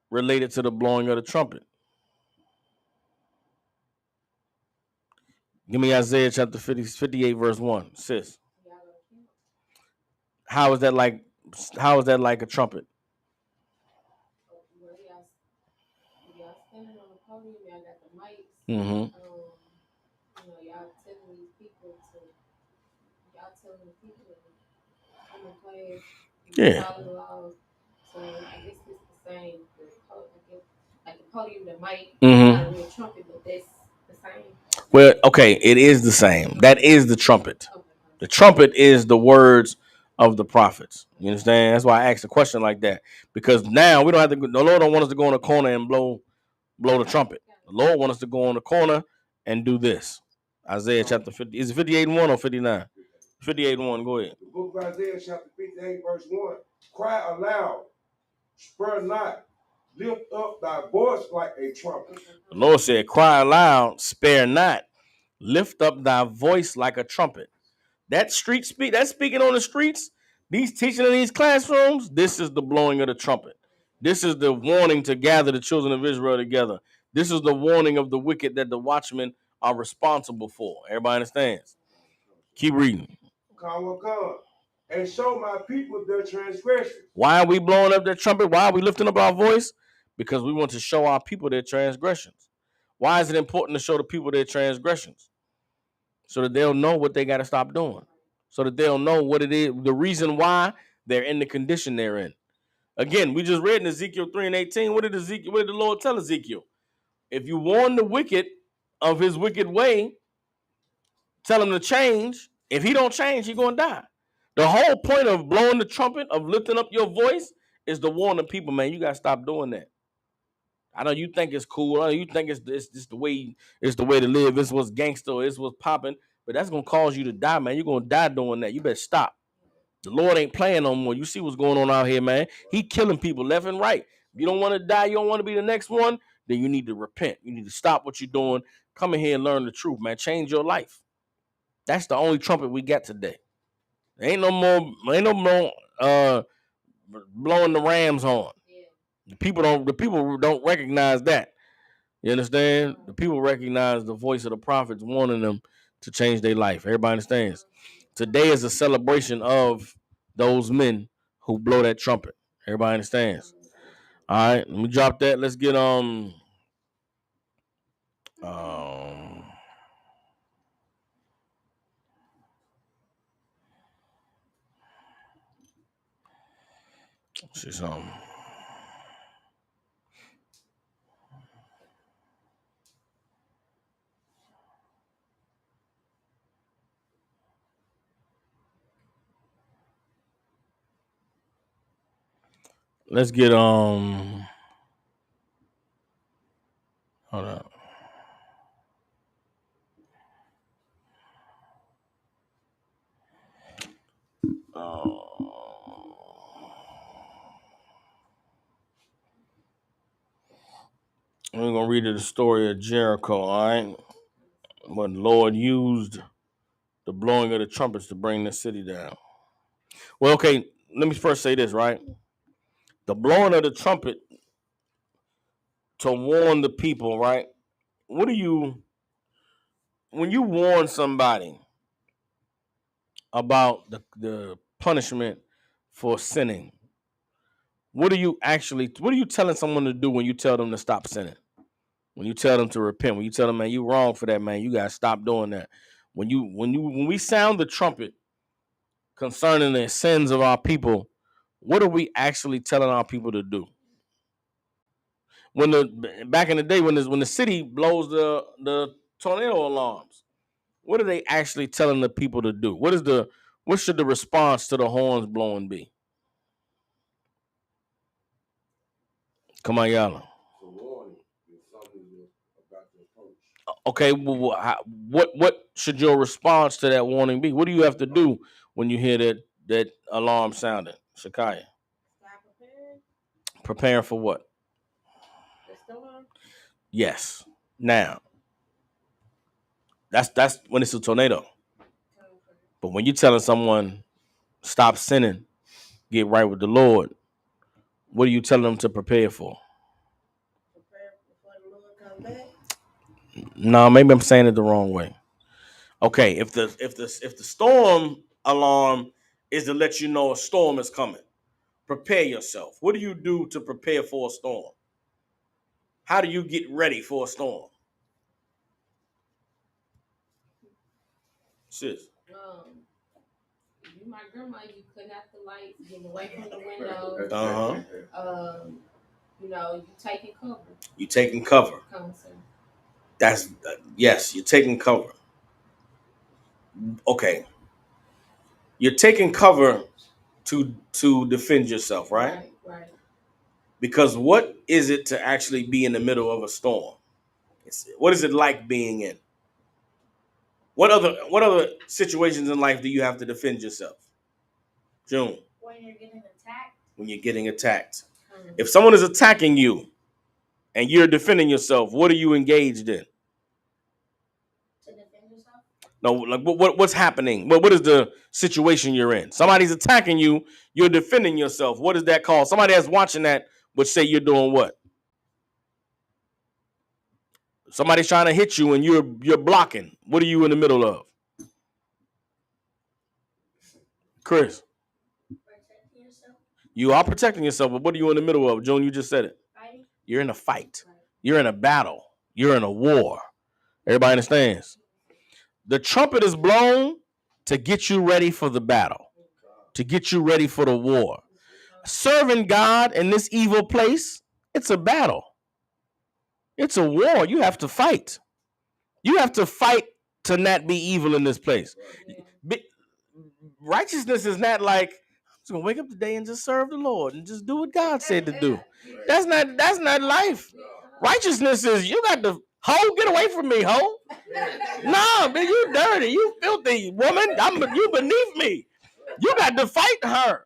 related to the blowing of the trumpet? Give me Isaiah chapter 58, verse 1. Sis. How is that like a trumpet? Mm-hmm. Yeah. So I guess it's the same. Like the podium, the mic, not a real trumpet, but that's the same. Well, okay, it is the same. That is the trumpet. The trumpet is the words of the prophets. You understand? That's why I asked a question like that. Because now we don't have to. The Lord don't want us to go in the corner and blow the trumpet. The Lord wants us to go in the corner and do this. Isaiah chapter 50. Is it 58:1 or 59? 58:1. Go ahead. The book of Isaiah chapter 58, verse 1. Cry aloud, spare not, lift up thy voice like a trumpet. The Lord said, cry aloud, spare not, lift up thy voice like a trumpet. That street speak, that speaking on the streets, these teaching in these classrooms, this is the blowing of the trumpet. This is the warning to gather the children of Israel together. This is the warning of the wicked that the watchmen are responsible for. Everybody understands? Keep reading. Come, and show my people their transgressions. Why are we blowing up that trumpet? Why are we lifting up our voice? Because we want to show our people their transgressions. Why is it important to show the people their transgressions? So that they'll know what they got to stop doing. So that they'll know what it is, the reason why they're in the condition they're in. Again, we just read in Ezekiel 3 and 18. What did the Lord tell Ezekiel? If you warn the wicked of his wicked way, tell him to change. If he don't change, he's going to die. The whole point of blowing the trumpet, of lifting up your voice, is to warn the people, man, you gotta stop doing that. I know you think it's cool. I know you think it's just the way to live. It's what's gangster. It's what's popping. But that's gonna cause you to die, man. You're gonna die doing that. You better stop. The Lord ain't playing no more. You see what's going on out here, man. He killing people left and right. If you don't want to die, you don't want to be the next one, then you need to repent. You need to stop what you're doing. Come in here and learn the truth, man. Change your life. That's the only trumpet we got today. Ain't no more blowing the Rams horn. The people don't recognize that. You understand? The people recognize the voice of the prophets warning them to change their life. Everybody understands. Today is a celebration of those men who blow that trumpet. Everybody understands. All right, let me drop that. Let's get um see something. Let's get hold on. We're gonna read the story of Jericho, all right? When the Lord used the blowing of the trumpets to bring the city down. Well, okay, let me first say this, right? The blowing of the trumpet to warn the people, right? What do you when you warn somebody about the punishment for sinning? What are you telling someone to do when you tell them to stop sinning? When you tell them to repent, when you tell them, man, you wrong for that, man, you gotta stop doing that. When we sound the trumpet concerning the sins of our people, what are we actually telling our people to do? When the back in the day when the city blows the tornado alarms, what are they actually telling the people to do? What should the response to the horns blowing be? Come on, y'all. Okay, well, what should your response to that warning be? What do you have to do when you hear that alarm sounding, Shakaya? Stop preparing. Preparing for what? The storm. Yes. Now, that's when it's a tornado. But when you're telling someone stop sinning, get right with the Lord, what are you telling them to prepare for? Prepare before the Lord comes back. No, maybe I'm saying it the wrong way. Okay, if the storm alarm is to let you know a storm is coming, prepare yourself. What do you do to prepare for a storm? How do you get ready for a storm? Sis. You my grandma, you cut out the lights, getting away from the windows. You taking cover. You taking cover. That's yes, you're taking cover. Okay. You're taking cover to defend yourself, right? Right. Because what is it to actually be in the middle of a storm? What is it like being in? What other situations in life do you have to defend yourself? June. When you're getting attacked. When you're getting attacked. If someone is attacking you and you're defending yourself, what are you engaged in? To defend yourself? No, like what's happening? What is the situation you're in? Somebody's attacking you, you're defending yourself. What is that called? Somebody that's watching that would say you're doing what? Somebody's trying to hit you and you're blocking. What are you in the middle of? Chris. Protecting yourself. You are protecting yourself, but what are you in the middle of? Joan, you just said it. Fighting. You're in a fight. You're in a battle. You're in a war. Everybody understands. The trumpet is blown to get you ready for the battle, to get you ready for the war. Serving God in this evil place, it's a battle. It's a war. You have to fight. You have to fight to not be evil in this place. righteousness is not like I'm just gonna wake up today and just serve the Lord and just do what God said to do. That's not life. Righteousness is you got to get away from me, hoe. Nah, man, you dirty, you filthy woman. You beneath me. You got to fight her.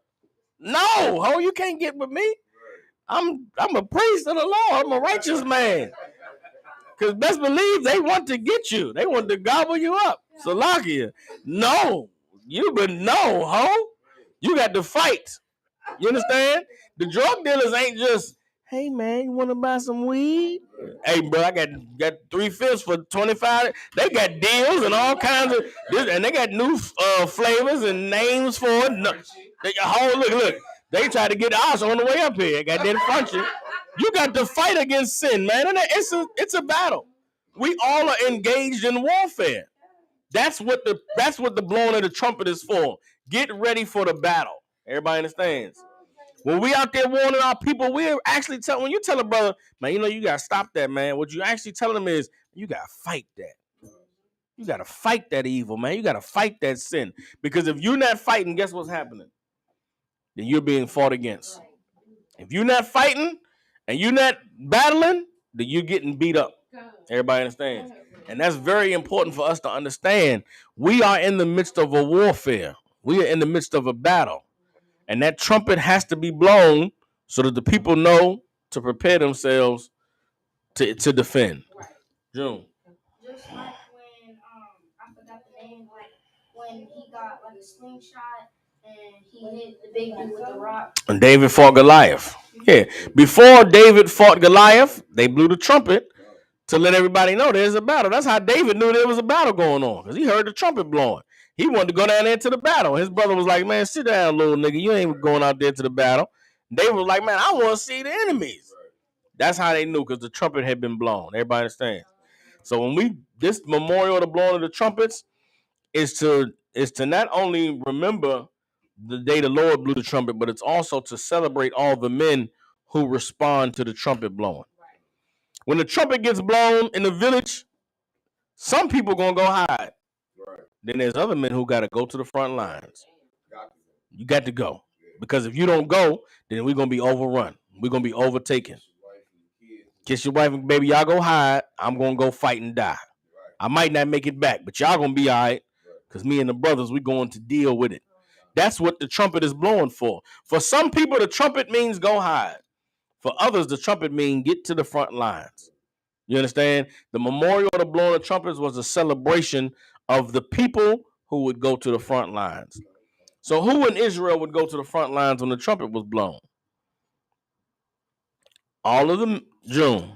No, ho, you can't get with me. I'm a priest of the Lord. I'm a righteous man. Because best believe they want to get you. They want to gobble you up. Salakia. No. No, ho. You got to fight. You understand? The drug dealers ain't just, hey man, you want to buy some weed? Hey bro, I got 3/5 for 25. They got deals and all kinds of and they got new flavors and names for it. No, look. They try to get us on the way up here. Got that function. You got to fight against sin, man. And it's a battle. We all are engaged in warfare. That's what the blowing of the trumpet is for. Get ready for the battle. Everybody understands. When we out there warning our people, we're actually telling, when you tell a brother, man, you got to stop that, man. What you actually telling them is, you got to fight that. You got to fight that evil, man. You got to fight that sin. Because if you're not fighting, guess what's happening? Then you're being fought against. If you're not fighting and you're not battling, then you're getting beat up. Everybody understands. And that's very important for us to understand. We are in the midst of a warfare. We are in the midst of a battle. And that trumpet has to be blown so that the people know to prepare themselves to defend. June. Just like when I forgot the name, like when he got like a slingshot and he hit the big dude with the rock. And David fought Goliath. Yeah. Before David fought Goliath, they blew the trumpet to let everybody know there's a battle. That's how David knew there was a battle going on, because he heard the trumpet blowing. He wanted to go down there to the battle. His brother was like, man, sit down, little nigga. You ain't going out there to the battle. David was like, man, I want to see the enemies. That's how they knew, because the trumpet had been blown. Everybody understands. So when this memorial of the blowing of the trumpets is to not only remember the day the Lord blew the trumpet, but it's also to celebrate all the men who respond to the trumpet blowing. When the trumpet gets blown in the village, some people gonna go hide. Right. Then there's other men who gotta go to the front lines. You got to go. Because if you don't go, then we're gonna be overrun. We're gonna be overtaken. Kiss your wife and baby, y'all go hide. I'm gonna go fight and die. I might not make it back, but y'all gonna be all right. Because me and the brothers, we're going to deal with it. That's what the trumpet is blowing for. For some people, the trumpet means go hide. For others, the trumpet means get to the front lines. You understand? The memorial of the blowing of trumpets was a celebration of the people who would go to the front lines. So who in Israel would go to the front lines when the trumpet was blown? All of them. June.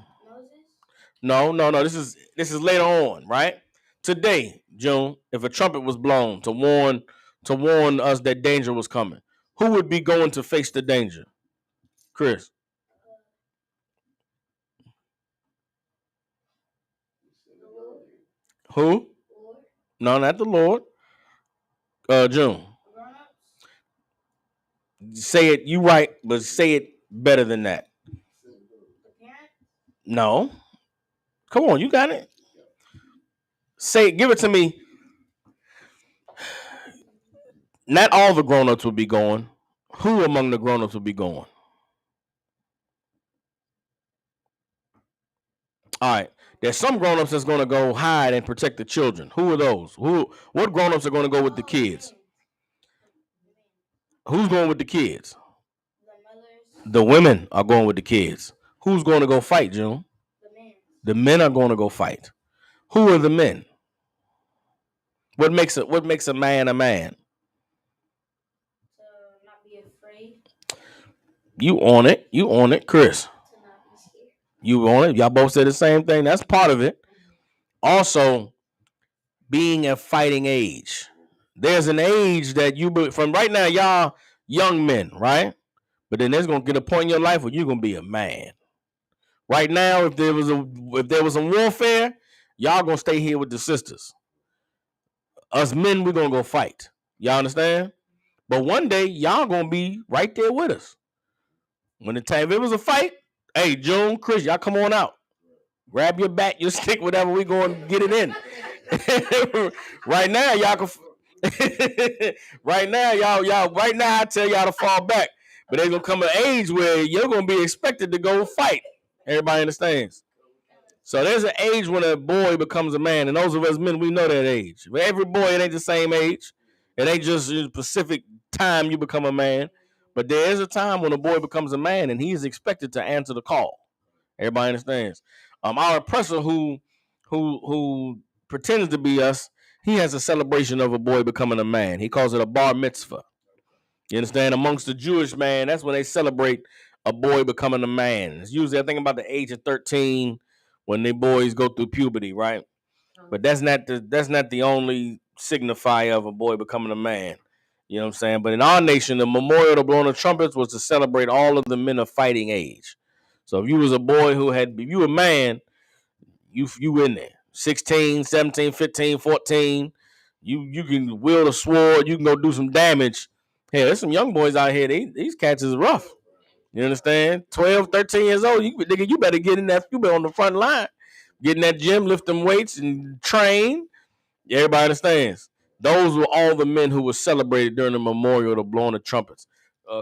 No. This is later on, right? Today, June, if a trumpet was blown to warn us that danger was coming, who would be going to face the danger? Chris. Who? No, not the Lord. June. Say it, you right, but say it better than that. No. Come on, you got it. Say it, give it to me. Not all the grown-ups will be going. Who among the grown-ups will be going? All right. There's some grown-ups that's going to go hide and protect the children. Who are those? What grown-ups are going to go with the kids? Who's going with the kids? The women are going with the kids. Who's going to go fight, June? The men are going to go fight. Who are the men? What makes a man a man? To not be afraid. You on it, Chris. You on it. Y'all both said the same thing. That's part of it. Also, being a fighting age. There's an age that from right now, y'all young men, right? But then there's gonna get a point in your life where you're gonna be a man. Right now, if there was a warfare, y'all gonna stay here with the sisters. Us men, we're gonna go fight. Y'all understand? But one day, y'all gonna be right there with us. When the time, if it was a fight, hey, June, Chris, y'all come on out. Grab your bat, your stick, whatever, we going to get it in. Right now, y'all can. Right now, right now I tell y'all to fall back. But there's gonna come an age where you're gonna be expected to go fight. Everybody understands. So there's an age when a boy becomes a man, and those of us men, we know that age. But every boy, it ain't the same age. It ain't just a specific time you become a man. But there is a time when a boy becomes a man, and he is expected to answer the call. Everybody understands. Our oppressor who pretends to be us, he has a celebration of a boy becoming a man. He calls it a bar mitzvah. You understand? Amongst the Jewish man, that's when they celebrate a boy becoming a man. It's usually I think about the age of 13 when the boys go through puberty, right? But that's not the only signifier of a boy becoming a man. You know what I'm saying? But in our nation, the memorial to blowing the trumpets was to celebrate all of the men of fighting age. So if you was a boy if you were a man, you in there. 16, 17, 15, 14. You can wield a sword, you can go do some damage. Hey, there's some young boys out here. These cats is rough. You understand? 12, 13 years old. You better get in that. You better on the front line. Get in that gym, lift them weights, and train. Everybody understands. Those were all the men who were celebrated during the memorial to blowing the trumpets.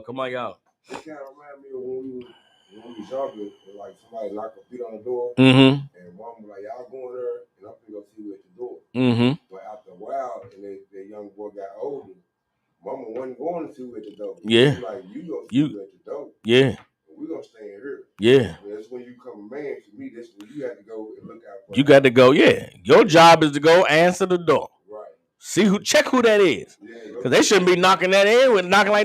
Come on, y'all. It kind of remind me of when we was younger, like somebody knocked a beat on the door, Mm-hmm. and mom was like, "Y'all going there, and I'm gonna go see you at the door." Mm-hmm. But after a while, and the young boy got older, mama wasn't going to see you at the door. Yeah. She like, "You go see you at the door. Yeah. We're gonna stay in here." Yeah. And that's when you become a man. To me, that's when you have to go and look out for. You got to go. Yeah. Your job is to go answer the door. Right. Check who that is. Because they shouldn't be knocking like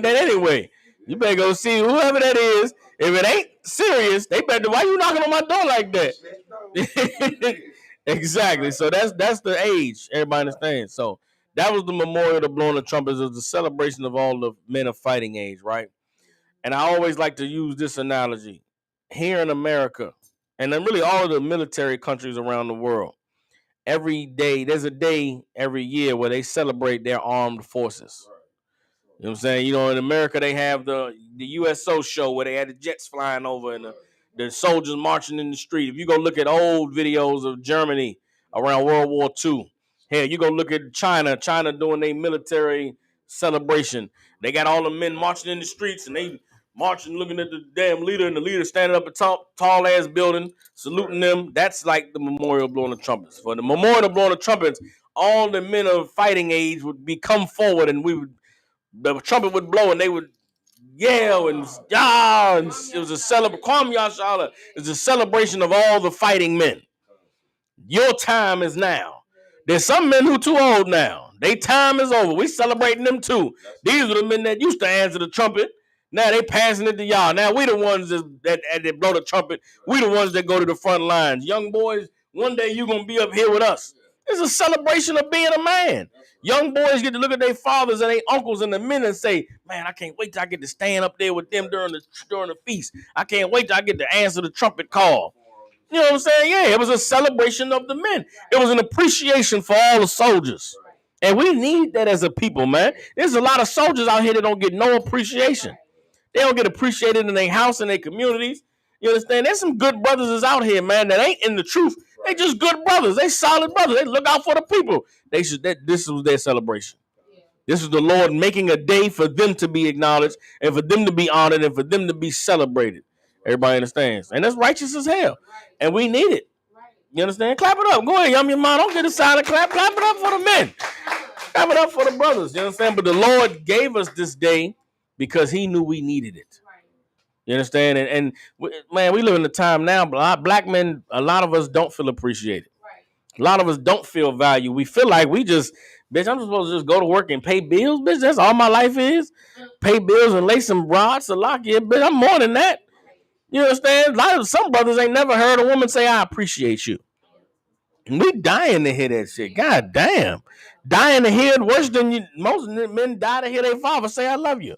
that anyway. You better go see whoever that is. If it ain't serious, they better. Why you knocking on my door like that? Exactly. So that's the age. Everybody understands. So that was the memorial to blowing the trumpets. It was the celebration of all the men of fighting age, right? And I always like to use this analogy. Here in America, and then really all of the military countries around the world, there's a day every year where they celebrate their armed forces. You know what I'm saying? You know, in America, they have the USO show where they had the jets flying over and the soldiers marching in the street. If you go look at old videos of Germany around World War II, hell, you go look at China doing their military celebration. They got all the men marching in the streets and they marching, looking at the damn leader, and the leader standing up a tall ass building, saluting them. That's like the memorial blowing the trumpets. For the memorial blowing the trumpets, all the men of fighting age would come forward, and the trumpet would blow, and they would yell and and it was a celebration. It was a celebration of all the fighting men. Your time is now. There's some men who too old now. Their time is over. We celebrating them too. These are the men that used to answer the trumpet. Now they passing it to y'all. Now we the ones that blow the trumpet. We the ones that go to the front lines. Young boys, one day you gonna be up here with us. It's a celebration of being a man. Young boys get to look at their fathers and their uncles and the men and say, "Man, I can't wait till I get to stand up there with them during the feast. I can't wait till I get to answer the trumpet call." You know what I'm saying? Yeah, it was a celebration of the men. It was an appreciation for all the soldiers. And we need that as a people, man. There's a lot of soldiers out here that don't get no appreciation. They don't get appreciated in their house and their communities. You understand? There's some good brothers is out here, man, that ain't in the truth. They just good brothers. They solid brothers. They look out for the people. This was their celebration. This is the Lord making a day for them to be acknowledged and for them to be honored and for them to be celebrated. Everybody understands. And that's righteous as hell. And we need it. You understand? Clap it up. Go ahead, yum your mom. Don't get a silent clap. Clap it up for the men. Clap it up for the brothers. You understand? But the Lord gave us this day because he knew we needed it. You understand? And man, we live in a time now, black men, a lot of us don't feel appreciated. A lot of us don't feel value. We feel like bitch, I'm supposed to just go to work and pay bills, bitch. That's all my life is. Pay bills and lay some rods to lock in, bitch. I'm more than that. You understand? Some brothers ain't never heard a woman say, "I appreciate you." And we dying to hear that shit. God damn. Dying to hear it worse than most men die to hear their father say, "I love you."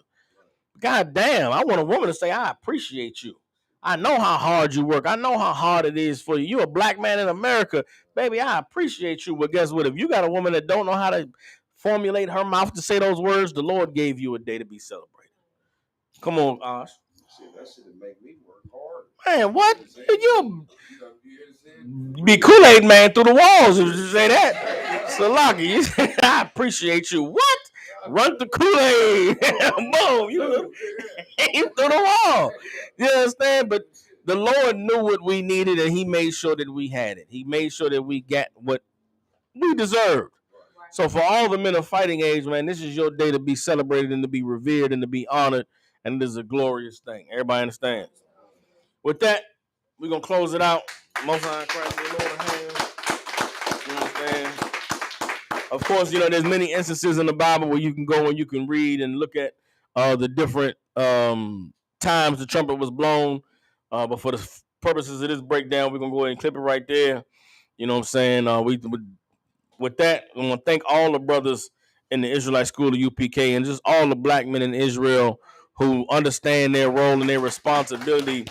God damn. I want a woman to say, "I appreciate you. I know how hard you work. I know how hard it is for you. You're a black man in America. Baby, I appreciate you." But guess what? If you got a woman that don't know how to formulate her mouth to say those words, the Lord gave you a day to be celebrated. Come on, Osh. Shit, that shit would make me work hard. Man, what? You be Kool-Aid man through the walls if you say that. Salaki, I appreciate you. What? Run the Kool-Aid. Boom. You through the wall. You understand? But the Lord knew what we needed and he made sure that we had it. He made sure that we got what we deserved. So for all the men of fighting age, man, this is your day to be celebrated and to be revered and to be honored. And it is a glorious thing. Everybody understands. With that, we're going to close it out. Most High Christ, the Lord of hands. You understand? Of course, you know, there's many instances in the Bible where you can go and you can read and look at the different times the trumpet was blown. But for the purposes of this breakdown, we're going to go ahead and clip it right there. You know what I'm saying? With that, I want to thank all the brothers in the Israelite School of UPK and just all the black men in Israel who understand their role and their responsibility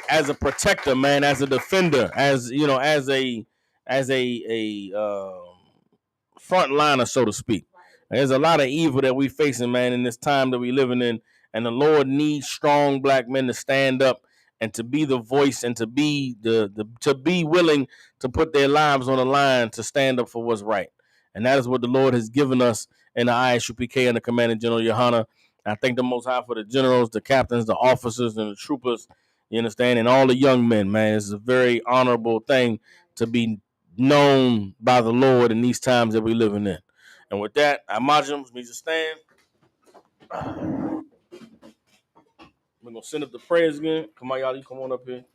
as a protector, man, as a defender, as you know, as a frontliner, so to speak. There's a lot of evil that we facing, man, in this time that we living in, and the Lord needs strong black men to stand up and to be the voice and to be to be willing to put their lives on the line to stand up for what's right. And that is what the Lord has given us in the ISUPK and the Commanding General Yohana. I thank the Most High for the generals, the captains, the officers, and the troopers. You understand, and all the young men, man. It's a very honorable thing to be known by the Lord in these times that we're living in. And with that, I imagine me to stand. We're gonna send up the prayers again. Come on, y'all, you come on up here.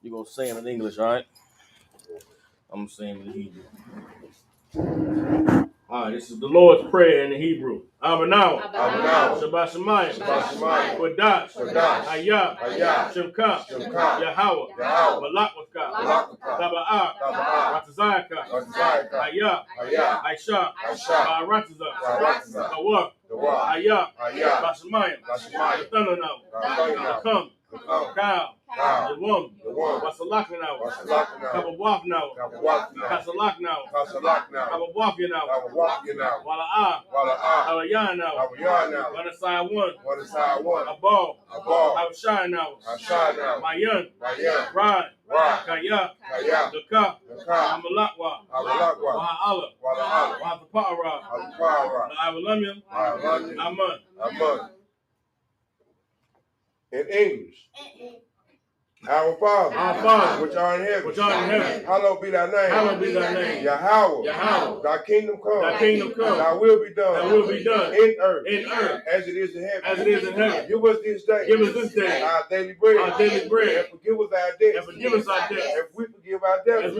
You're gonna say it in English, all right? I'm saying in Hebrew. All right, this is the Lord's Prayer in the Hebrew. Abanau. Shabbat Shemayim. Kodash. Hayah. Shemka. Yahweh. Malakwaka. Taba'ah. Ratazayaka. Hayah. Aisha. Ba'aratiza. Hawa. Hayah. Bashemayim. Batananau. Come. Kyle. The woman. Wasalak now. Kabawaf now. Kasalak now. Kabawaf now. Wala Hawayan now. Wanasai one. A ball. Hawashai now. Mayan. Rod. Kaya. The cup. Amalakwa. Waha'ala. Wahapara. Avalamium. Aman. In English. Our Father, which art in heaven, hallowed be thy name. Yahweh, thy kingdom come. Thy will be done. In earth, as it is in heaven. Give us this day. Our daily bread. And forgive us our debts. As we forgive our debtors.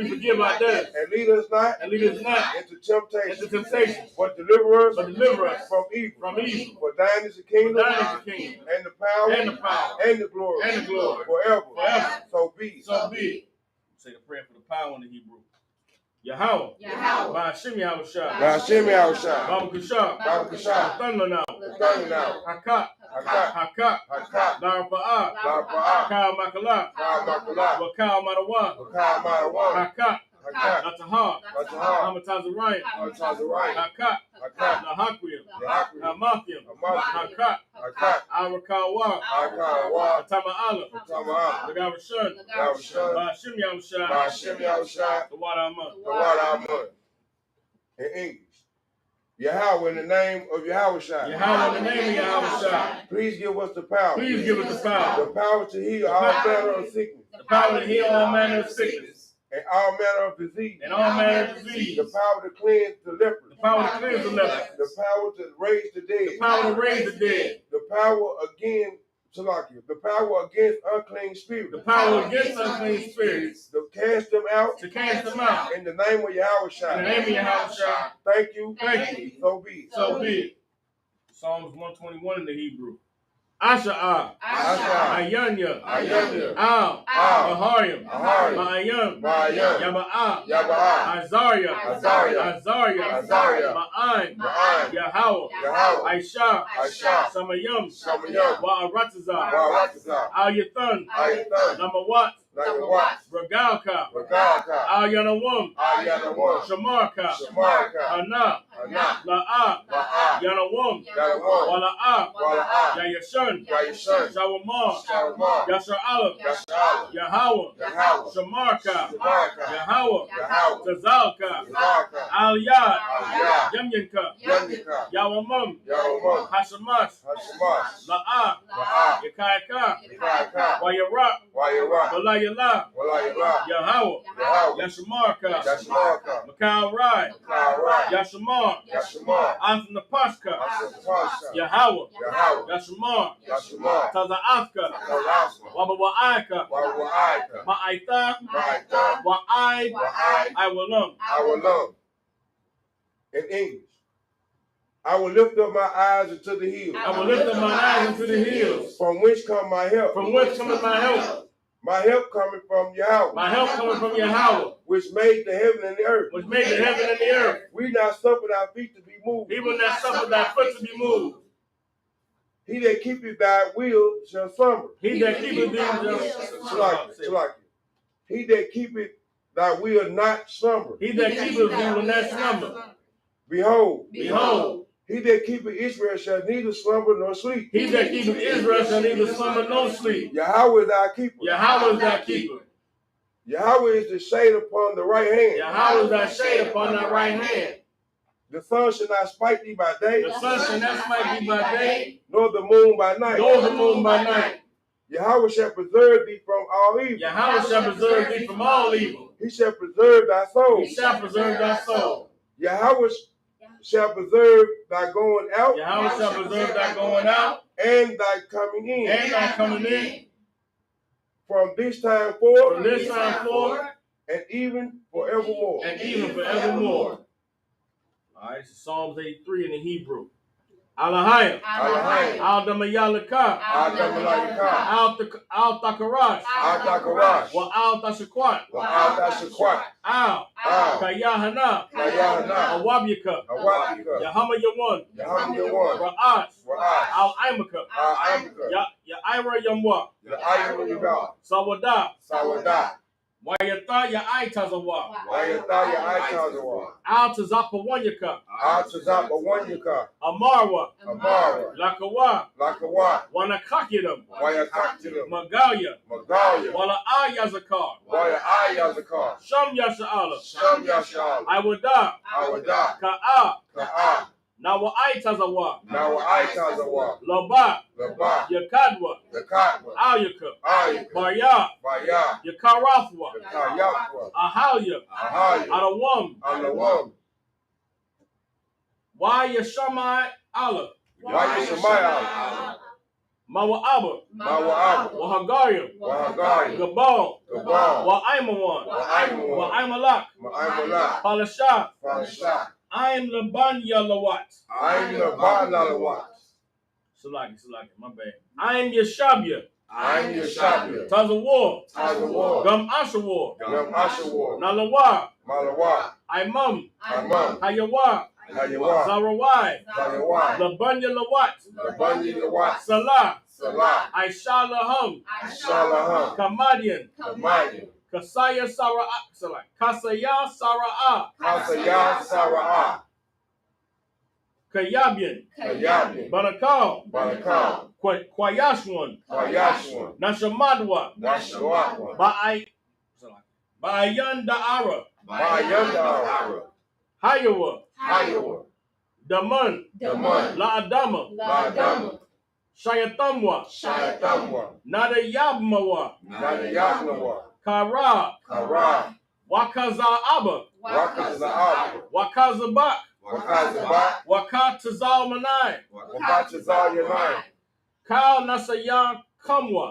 And lead us not into temptation. But deliver us from evil. For thine is the kingdom. And the power. And the glory. Forever. So be. Say the prayer for the power in the Hebrew. Yahweh. Ba'ashim Yahushua. Baba Kushah. Thunder now. Hakat. Darfa'ah. Kal Makala. Wakal Madawa. Hakat. Natahar. Hamatazarayim. Hakat. Nahakwim. Hamathim. Hakat. Arakawa. Atama'ala. Nagavashun. Ba'ashim Yahushua. The water Amun. In English. Yahweh, in the name of Yahushua. Please give us the power. The power to heal all manner of sickness. And all manner of disease. The power to cleanse the leper. The power to raise the dead. The power against unclean spirits. To cast them out. In the name of Yahushua. Thank you. So be. Psalms 121 in the Hebrew. Asha'ah. Ayanya. Al. Ahariam. Ma'ayam. Yaba'ah. Azariah. Ma'an. Yahweh. Aisha. Samayam. Wa'aratiza. Al Yathan. Namawat. Like a watch. Regalka. Regalka. Ayanawum. Ayanawum. Shamarka. Shamarka. Ana. Ana. La'a. La'a. Yanawum. Yanawum. Wala'a. Wala'a. Yayashun. Yayashun. Shawamar. Shawamar. Yasha'ala. Yasha'ala. Yahweh. Yahweh. Shamarka. Shamarka. Yahweh. Yahweh. Tazalka. Tazalka. Aliyah. Aliyah. Yamyanka. Yamika. Yawamum. Yawamum. Hashamash. Hashamash. La'a. La'a. Yakayaka. Yakayaka. Wayara. Wayara. Walayala. Walayala. Yahweh. Yahweh. Yashamarka. Yashamarka. Makal Rai. Kawai. Yashamar. Yashamar. Anthropashka. Asapasha. Yahweh. Yahweh. Yashamar. Yashamar. Taza'afka. Tazafka. Wabawaika. Wawaika. Ma'aita. Ma'aita. Wa'ai. Wa'ai. Iwalum. I will love. In English. I will lift up my eyes into the hills. I will lift up my eyes into the hills. From which come my help? From whence cometh my help? My help coming from Yahweh. My help coming from Yahweh, which made the heaven and the earth. which made the heaven and the earth. We not suffered our feet to be moved. He will not suffer thy foot to be moved. He that keepeth thy will shall slumber. He that keepeth thee shall He that keepeth thy will not slumber. He that keepeth thee will not slumber. Behold, Behold, he that keepeth Israel shall neither slumber nor sleep. He that keepeth Israel shall neither slumber nor sleep. Yahweh is thy keeper. Yahweh is thy keeper. Yahweh is the shade upon the right hand. Yahweh is thy shade upon thy right hand. The sun shall not smite thee by day. The sun shall not smite thee by day, nor the moon by night. nor the moon by night. Yahweh shall preserve thee from all evil. Yahweh shall preserve thee from all evil. He shall preserve thy soul. He shall preserve thy soul. Yahweh shall preserve thy going out. Yahweh shall preserve thy going out and thy coming in. and thy coming in. From this time forth. From this time forth. And even forevermore. And even forevermore. All right, so Psalms 83 in the Hebrew. Alahayim. Al-Damayalaka. Al-Takarash. Wa al-Tashakwat. Al. Kayahana. Awabyaka. Yahama Yawan. Ra'at. Al-Imaka. Ya'ira Yamwa. Sawada. Wayata Ya'itazawa. Al-Tazapawanyaka. Amarwa. Lakawa. Wanakakiram. Magalia. Wala Ayazakar. Sham Yasha'ala. Iwada. Ka'a. Nawa Aitazawa. Laba. Yakadwa. Alyaka. Barya. Yakarathwa. Ahalya. Adawam. Why Yashamai Allah. Mawa'aba. Wahagarium. Gabal. Wa'aimawan. Wa'aimalak. Palasha. I am Laban Yalawat. Salaki, my bad. I am Yeshabia. Tazawar. Gam Ashawar. Nalawa. Imam. Hayawa. Zarawai. Laban Yalawat. Salah. Aishalaham. Kamadian. Kasaya Sara'a. Kayabian. Banakal. Kwayashwan. Nashamadwa. Ba'ayan Da'ara. Hayawa. Daman. La'adama. Shayatamwa. Nadayabmawa. Kara. Wakaza Abba. Wakazabak. Wakatazal Manai. Kal Nasayan Kamwa.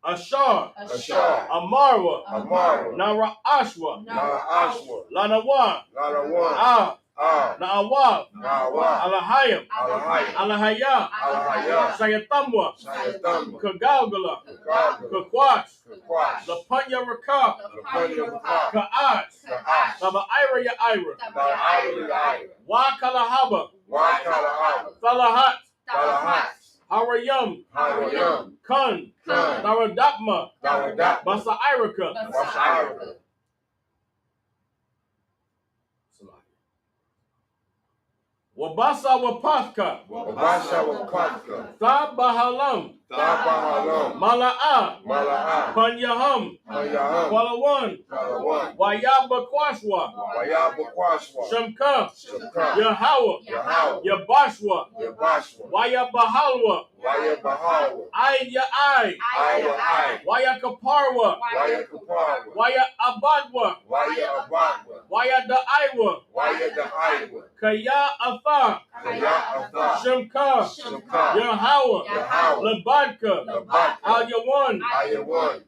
Ashar. Amarwa. Nara Ashwa. Lanawa. Na'awab. Alahayim. Alahaya. Shayatamwa. Kagalgala. Kakwat. Lapanya Raka. Ka'at. Ira Yaira. Wakalahaba. Falahat. Harayam, Harayam, Kun, Kun, Daradapma, Daradapma, Basa Irika, Bashaira, Wabasa Wapafka, Wabasha Wapafka, Thabahalam, Thabahalam, Mala'a, Mala'a, Panyaham, Panyaham, Palawan, Palawan, Wayaba Kwashwa, Wayabakwashwa, Shamka, Shukka, Yahawa, Yahawah, Yabashwa, Yabashwa, Wayabahalwa, Wayabahawa, Aya Ai, Ai, Wayakaparwa, Wayakaparwa, Waya Abadwa, Wayabadwa, Waya Daiwa, Wayadaiwa, Kaya Atha, Kayatha, Shamka, Shukka, Yahawa, Yahawah, Labadka, Labadka, Al Yawan, Ayawan,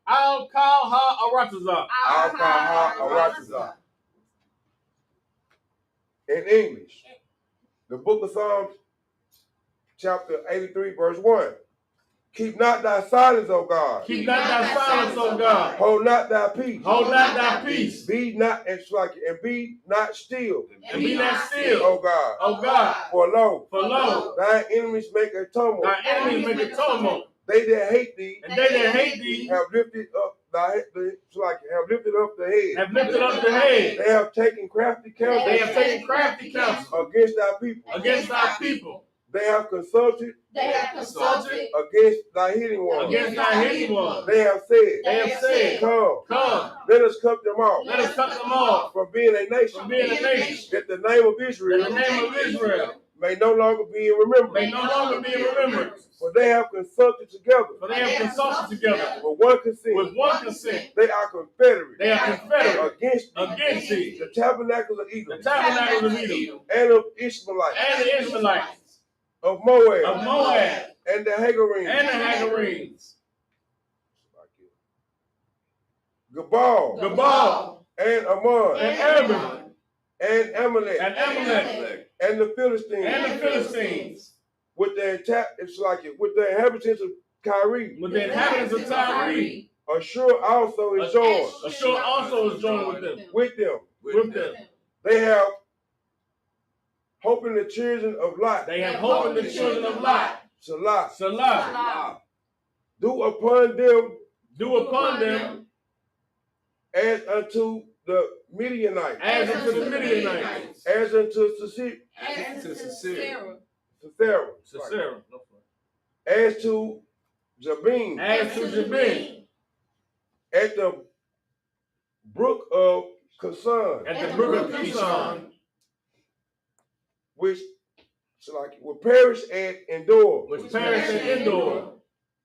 Al Kalha Arataza. Alkaha Arataza. In English, the book of Psalms, chapter 83, verse 1. Keep not thy silence, O God. Keep not thy silence, O God. Hold not thy peace. Hold not thy peace. Be not and be not still. And be not still, O God. O God. For For lo, thine enemies make a tumult. thy enemies make a tumult. They that hate thee And they that hate thee have lifted up have lifted up the head. have lifted up the head. They have taken crafty counsel. They have taken crafty counsel against thy people. against thy people. They have consulted Consulted against thy hidden ones. against thy hidden ones. They have said, Come, let us cut them off. Let us cut them off from being a nation. from being a nation. That the name of Israel, That the name of Israel may no longer be in remembrance. may no longer be in remembrance. For they have consulted together. For they have consulted together With one consent. with one consent. They are confederate. They are confederate against thee. the tabernacles of Edom. The tabernacles of Edom. And of Ishmaelites. And the Ishmaelites. Of Moab. Of Moab. And the Hagarenes. And the Hagarenes. Gabal. And Ammon. And Ammon. And Amalek. And Amalek. And the Philistines. And the Philistines. With the inhabitants of Kyrie. With the inhabitants of Tyre. Ashur also is joined. Ashur also is joined with them. With them. They have hope in the children of Lot. They have hope in the children of Lot. Salah. Do upon them as unto the Midianites. As unto the Midianites. As unto Sisera. As to Jabin. As to Jabin. At the brook of Kison. At the brook of Kison. Which will perish and endure.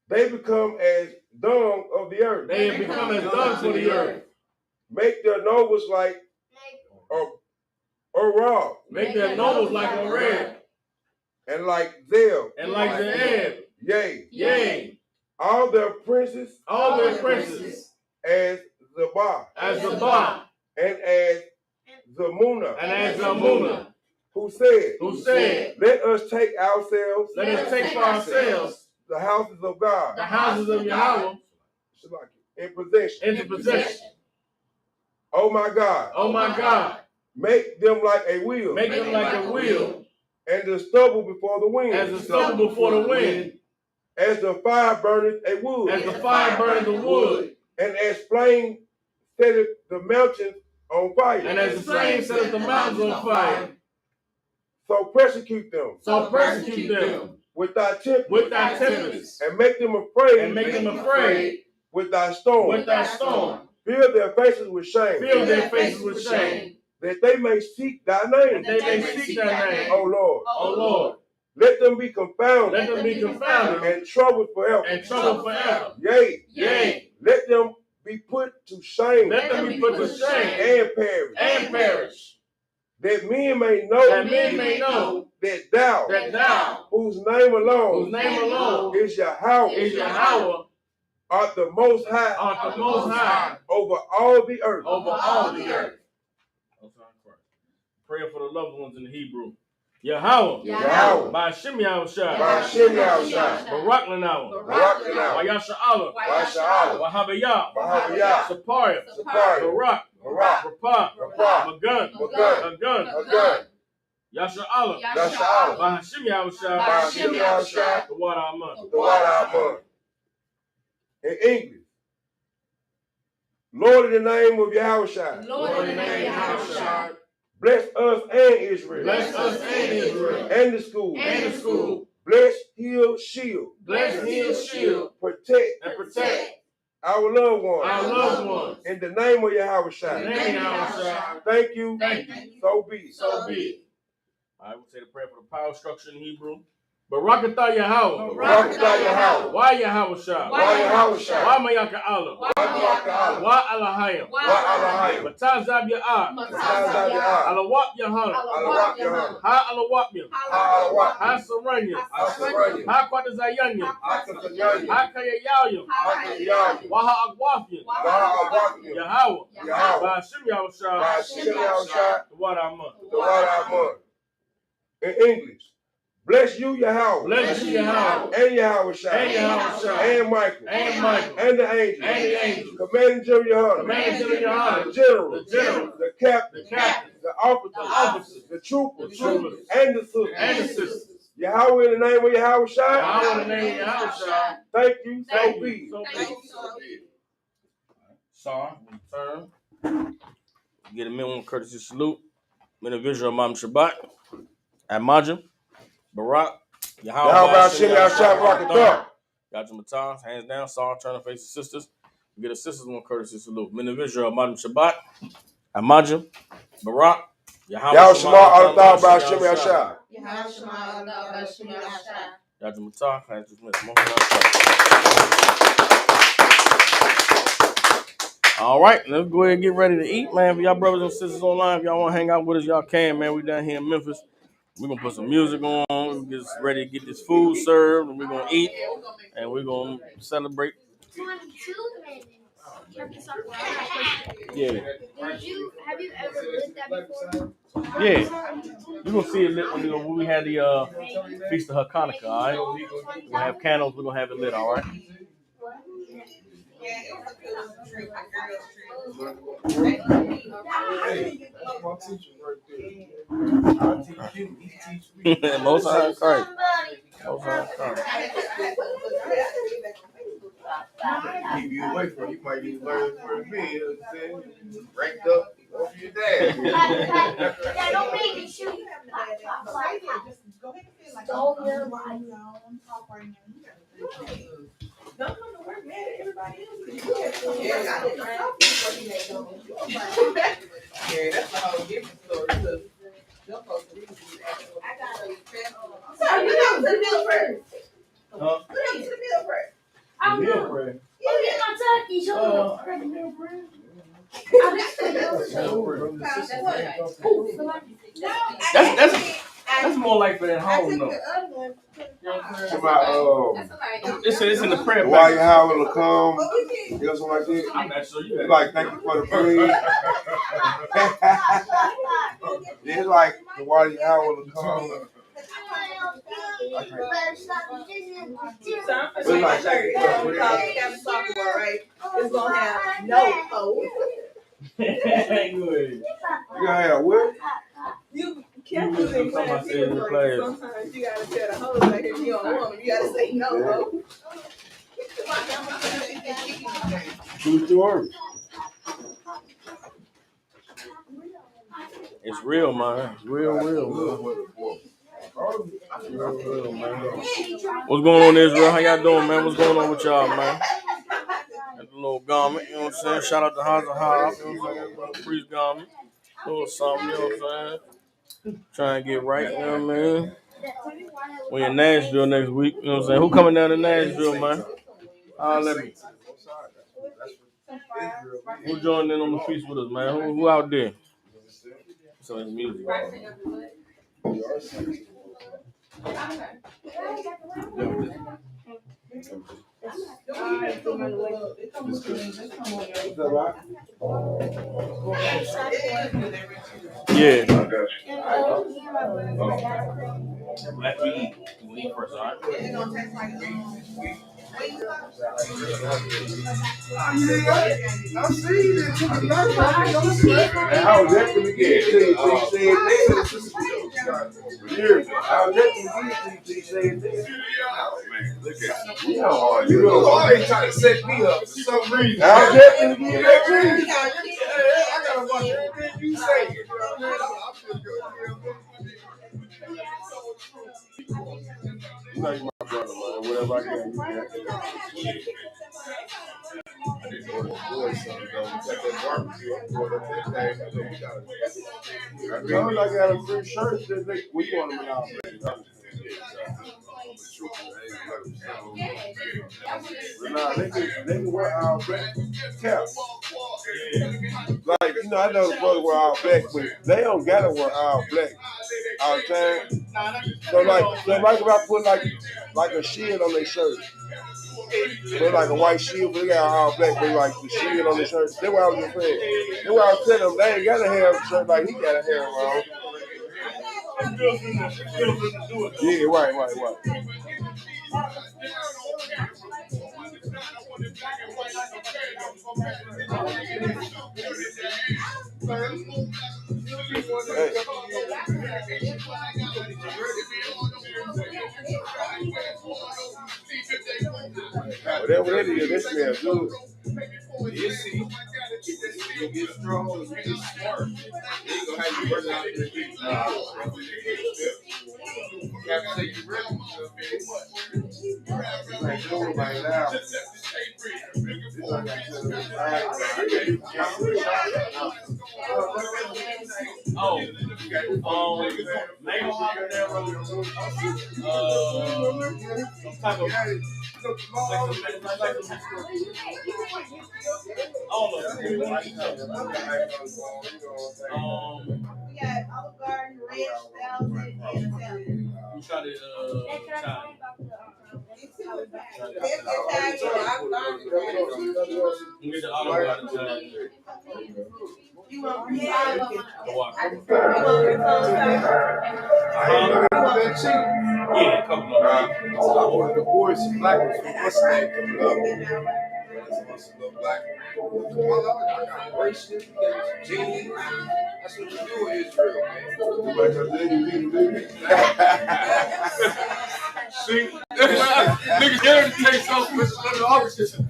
They become as dung of the earth. They have become as dung for the earth. Make their nobles like Orab. Make their nobles like Orab. And like Zeb. And like Zeb. Yea. All their princes. As Zabah. And as Zamuna. Who said, let us take for ourselves the houses of God. The houses of Yahweh. In possession. Oh my God. Make them like a wheel. And the stubble before the wind. As the fire burneth a wood. And as flame setteth the mountains on fire. So persecute them. With thy tempest. And make them afraid. With thy storm. Fill their faces with shame. That they may seek thy name. O Lord. Let them be confounded. And troubled forever. Yea. Let them be put to shame. And perish. That men may know that thou, whose name alone is Yahweh, art the most high over all the earth. Prayer for the loved ones in the Hebrew. Yahweh. Ba'ashem Yahushai. Barak Lanawa. Wayasha Allah. Wahabiyah. Sapariah. Barak. Rapah. Magun. Yasha Allah. Yasha Allah. Bahashim Yahushua. Bahashim Yahushua. The water Amun. The water Amun. In English. Lord, in the name of Yahushua. Lord, in the name of Yahushua. Bless us and Israel. Bless us and Israel. And the school. And the school. Bless, heal, shield. Bless, heal, shield. Protect. And protect. Our loved ones. Our loved ones. In the name of Yahushua. In the name of Yahushua. Thank you. Thank you. So be it. So be it. I will say the prayer for the power structure in Hebrew. Barakatah Yahweh. Barakatah Yahweh. Why Yahweh Shah? Why Yahweh Shah? Why Mayaka Allah? Why Mayaka Allah? Why Allahayim? Why Allahayim? Matazab Ya'ah. Matazab Ya'ah. Alawap Yahan. Alawap Yahan. Ha Alawapim. Ha Alawap. Ha Saranyam. Ha Saranyam. Ha Quatazayanyam. Ha Quatazayanyam. Ha Kayayayam. Ha Kayayayam. Waha Agwafim. Waha Agwafim. Yahweh. Yahweh. Ba'ashim Yahushua. Ba'ashim Yahushua. The water Amun. The water Amun. In English. Bless you, Yahweh. Bless you, Yahweh. And Yahushua. And Yahushua. And Michael. And Michael. And the angels. And the angels. Commanding General Yohana. Commanding General Yohana. The general. The general. The captain. The captain. The officers. The officers. The troopers. The troopers. And the sisters. And the sisters. Yahweh in the name of Yahushua. Yahweh in the name of Yahushua. Thank you. Thank So you. be. So be. Sar, turn. Get a minimum courtesy salute. Individual Imam Shabbat. Amajim. Barak. Yahweh Ba'ashim Yahushua Barakatah. Got your matans, hands down. Sar, turn to face the sisters. We get a sisters one courtesy salute. Individual Imam Shabbat. Amajim. Barak. Yahweh Shema Allah Ba'ashim Yahushua. Yahweh Shema Allah Ba'ashim Yahushua. Got your matans, hands down. All right, let's go ahead and get ready to eat, man. For y'all brothers and sisters online, if y'all want to hang out with us, y'all can, man. We down here in Memphis. We're going to put some music on. We're get ready to get this food served, and we're going to eat, and we're going to celebrate. 22 minutes. Yeah. Have you ever lit that before? Yeah. You're going to see it lit when we had the Feast of Hanukkah, all right? We're going to have candles. We're going to have it lit, all right? Most high Christ. Most high Christ. Keep you away from you might need to learn from me. You know what I'm saying? Ranked up over your dad. Yeah, don't make it shoot. Stole your life. Don't come to work mad at everybody else. Yeah, that's the whole different story. So you know to the meal first. Huh? Who don't to the meal first? I'm Meal not. bread. Oh, yeah, my turkey. So Meal bread? That's more like for at home, though. It's in the prayer Why package. Yahweh will come? You know something like that? I'm not sure you It's have. like, thank you for the food. It's like the why Yahweh will come. It's gonna have no hope. Good. You gonna have what? You can't put in Somebody said in the class. sometimes you gotta tell the hoes like if you don't want them, you gotta say no hope. Choose your words. It's real, man. It's real, man. Real, man. What's going on, Israel? How y'all doing, man? What's going on with y'all, man? Got the little garment, you know what I'm saying? Shout out to Haza Ha, you know what I'm saying? Priest garment. A little something, you know what I'm saying? Trying to get right, you know what I mean? We in Nashville next week, you know what I'm saying? Who coming down to Nashville, man? Let me. Who joined in on the feast with us, man? Who out there? So it's music. Yeah. After we eat, we eat first, all right? It's gonna taste like I see that you can knock out your sweat. And I was definitely getting to you till you said that. I was definitely getting to you till you said that. Man, look at you. You always trying to set me up for some reason. I was definitely getting that to you. I got a bunch of things you say. You know what I mean? I'm just going you know you my brother, man. Whatever I get, you can have it. I just ordered the boys something, though. We got that barbecue. I'm going up that thing. I know we got it. I got a free shirt. We want them in our place. But nah, they can wear our black caps. Like, you know, I know the brother wear all black, but they don't gotta wear all black all the time. So like if I put like a shield on their shirt, put like a white shield, but they got all black, but like the shield on their shirt. That's what I was just saying. That's why I was telling them they ain't gotta have a shirt like he got a hair on. Yeah, right. Whatever that is, that smells good. You see, you get strong, you get smart. You ain't gonna have you running out there and get you have to say you ready. Like doing right now. Mango hot there, some type of we got Olive Garden, Red Velvet, and Italian. we try to you get the Olive Garden time. You want refund? The water. You want refund, sir? Yeah, a couple of them. I ordered the boys some black ones from what's the name coming up. That's a little black one. I got bracelets, we got some jeans. That's what you do in Israel, man. See? Niggas get her to take something with the officers. And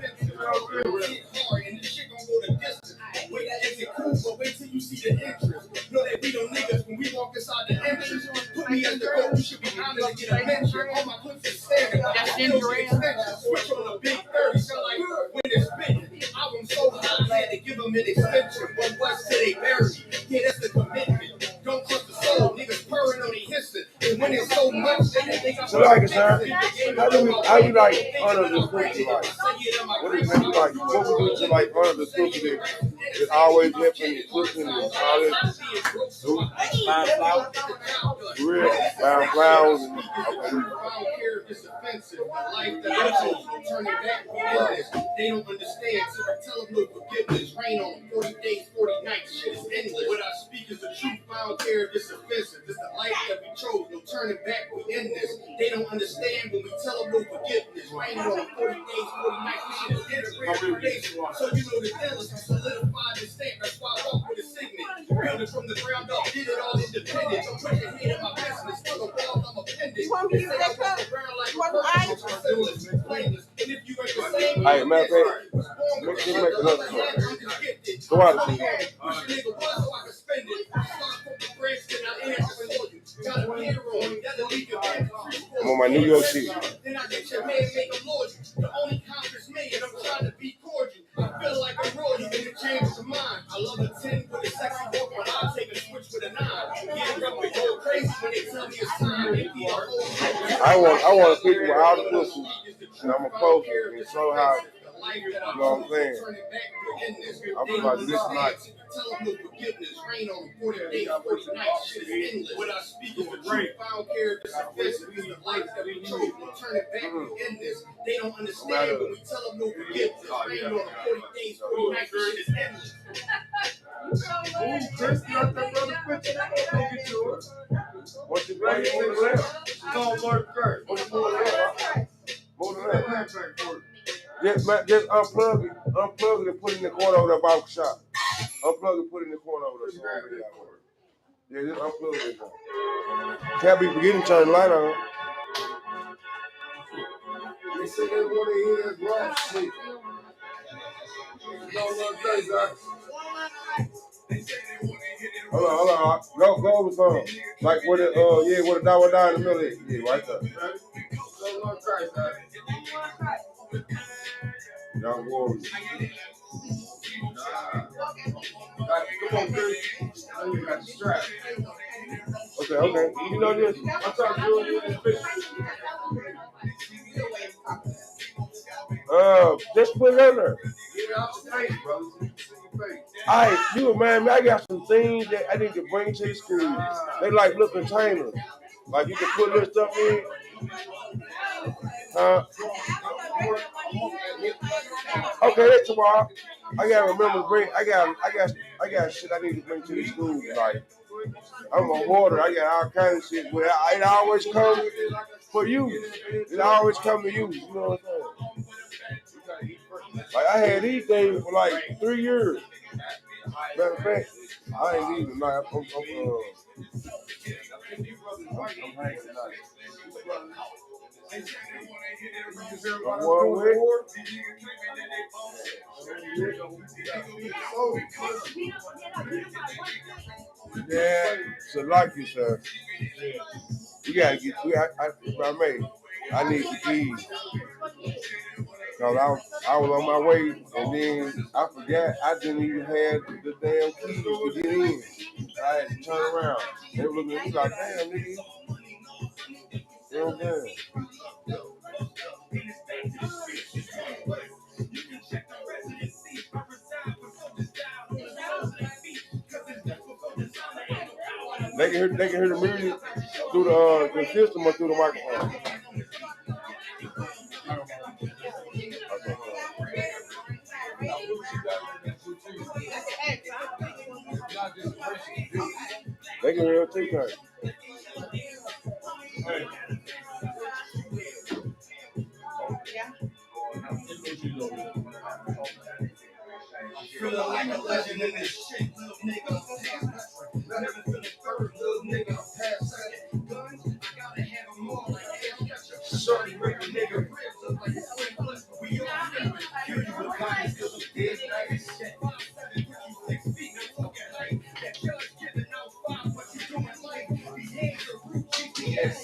this shit gonna go the distance. Wait, is it cool? But wait till you see the entrance. Know that we don't niggas when we walk inside the entrance. Put me as the goal, you should be honored to get a mention. All my clips is standing. That's ginger ale. Switch on a big 30, sound like when it's spitting. Album so hot, I had to give them an extension. One west till they bury me. Yeah, that's the commitment. Don't trust the soul, niggas purring on the hissing. And when it's so much, they think I'm so like it, sir. How you like honor the scripture? Like, what is it like? What would you do to like honor the scripture? It's always helping and cooking and all this. Buying flowers. Real buying flowers and they don't understand, so I tell them no forgiveness. Rain on 40 days, 40 nights, shit is endless. What I speak is the truth, I don't care if it's offensive. It's the life that we chose, no turning back, we end this. They don't understand when we tell them no forgiveness. Rain on 40 days, 40 nights, shit is endless. So you know the deal is solidified and stamp, that's why I walk with a signet. Build it from the ground up, did it all independent. Don't put your head in my business, tell the world I'm appended. You want me to use that cup? You want the ice? And if you ain't the same, all right, matter of fact, let's make another one. Go out of here. I'm on my New York City. Then I get your man, make a lord. The only conference made, and I'm trying to be cordial. I feel like a royal, and it changes your mind. I love a 10 with a sexy walk, but I'll take a switch with a 9. Get up and go crazy when they tell me it's time. I want to pick with all the pussies, and I'm going to post it and show how, you know what I'm saying? I'm about this night. Tell them no forgiveness, rain on 40 days, 40 nights, shit is endless. What I speak is the truth, I don't care if it's offensive, it's the life that we chose, we'll turn it back, we end this. They don't understand when we tell them no forgiveness, rain on 40 days, 40 nights, shit is endless. Chris, you got that brother picture? Go get yours. What's your right? Move to the left. What's your move to the left? Move to the left. Just unplug it and put it in the corner of the barber shop. Unplug it, put it in the corner over there. Yeah, just unplug it. Can't be forgetting to turn the light on. They say they want to hear that rap shit. Hold on. Go over some. Like with it, with a dollar down in the middle. Yeah, right there. Y'all warriors. Come on, Chris. You got the strap. Okay. You know this? I'm trying to do this picture. Just put it on there. Alright, man, I got some things that I need to bring to the school. They like little containers. Like you can put little stuff in. Okay, that's tomorrow. I gotta remember to bring. I got shit I need to bring to the school. Like I'm a hoarder. I got all kinds of shit. But it always comes for you. It always come to you. You know what I'm saying? Like I had these things for like 3 years. Matter of fact, I ain't even like I'm hanging tonight. Yeah, so like you, sir. You gotta get. I need the keys. Cause I was on my way, and then I forgot I didn't even have the damn keys to get in. I had to turn around. They were looking at me like, damn, nigga. You know what I'm saying? They can hear the music through the system or through the microphone. They can hear it too, guys. Feeling like a legend in this shit, little nigga. Never been the first little nigga. Pass out guns, I gotta have them all like air. Shorty break a nigga ribs up like a sprinkler. We all different. Kill you with kindness cause I'm dead like shit. 6 feet, I'm talking like that judge giving out 5, what you doing like behavior, root GPS.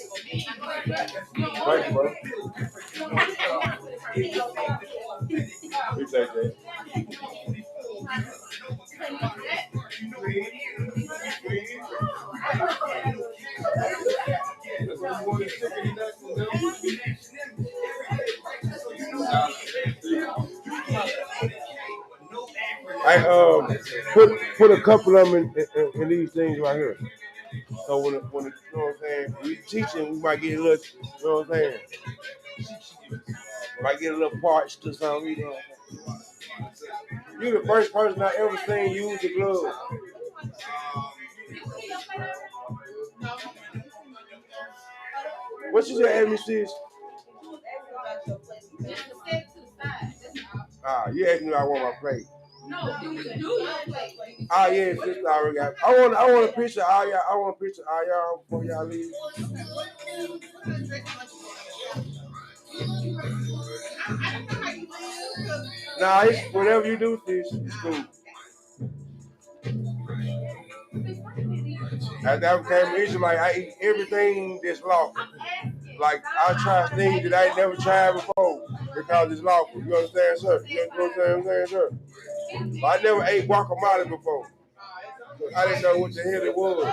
Thank you, bro. Appreciate that. I put a couple of them in these things right here. So when you know what I'm saying, we teaching, we might get a little, you know what I'm saying, might get a little parched or something. You know. You're the first person I ever seen use the glove. What you say, Amy, sis? You asked me if I want my plate. No, do your plate. Yeah, sister, I already got. I want a picture. I want a picture. Y'all before y'all leave. Nah, it's whatever you do, sis. It's cool. As I became an Israelite, I eat everything that's lawful. Like I try things that I ain't never tried before because it's lawful. You understand, sir? You know what I'm saying, sir? But I never ate guacamole before. I didn't know what the hell it was.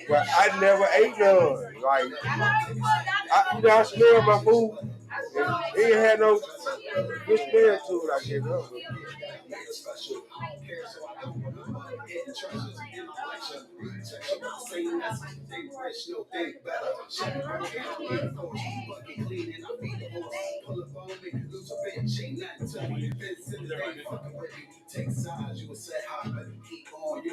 But I never ate none. Like I smell my food. It ain't had no good smell to it, I guess. Huh?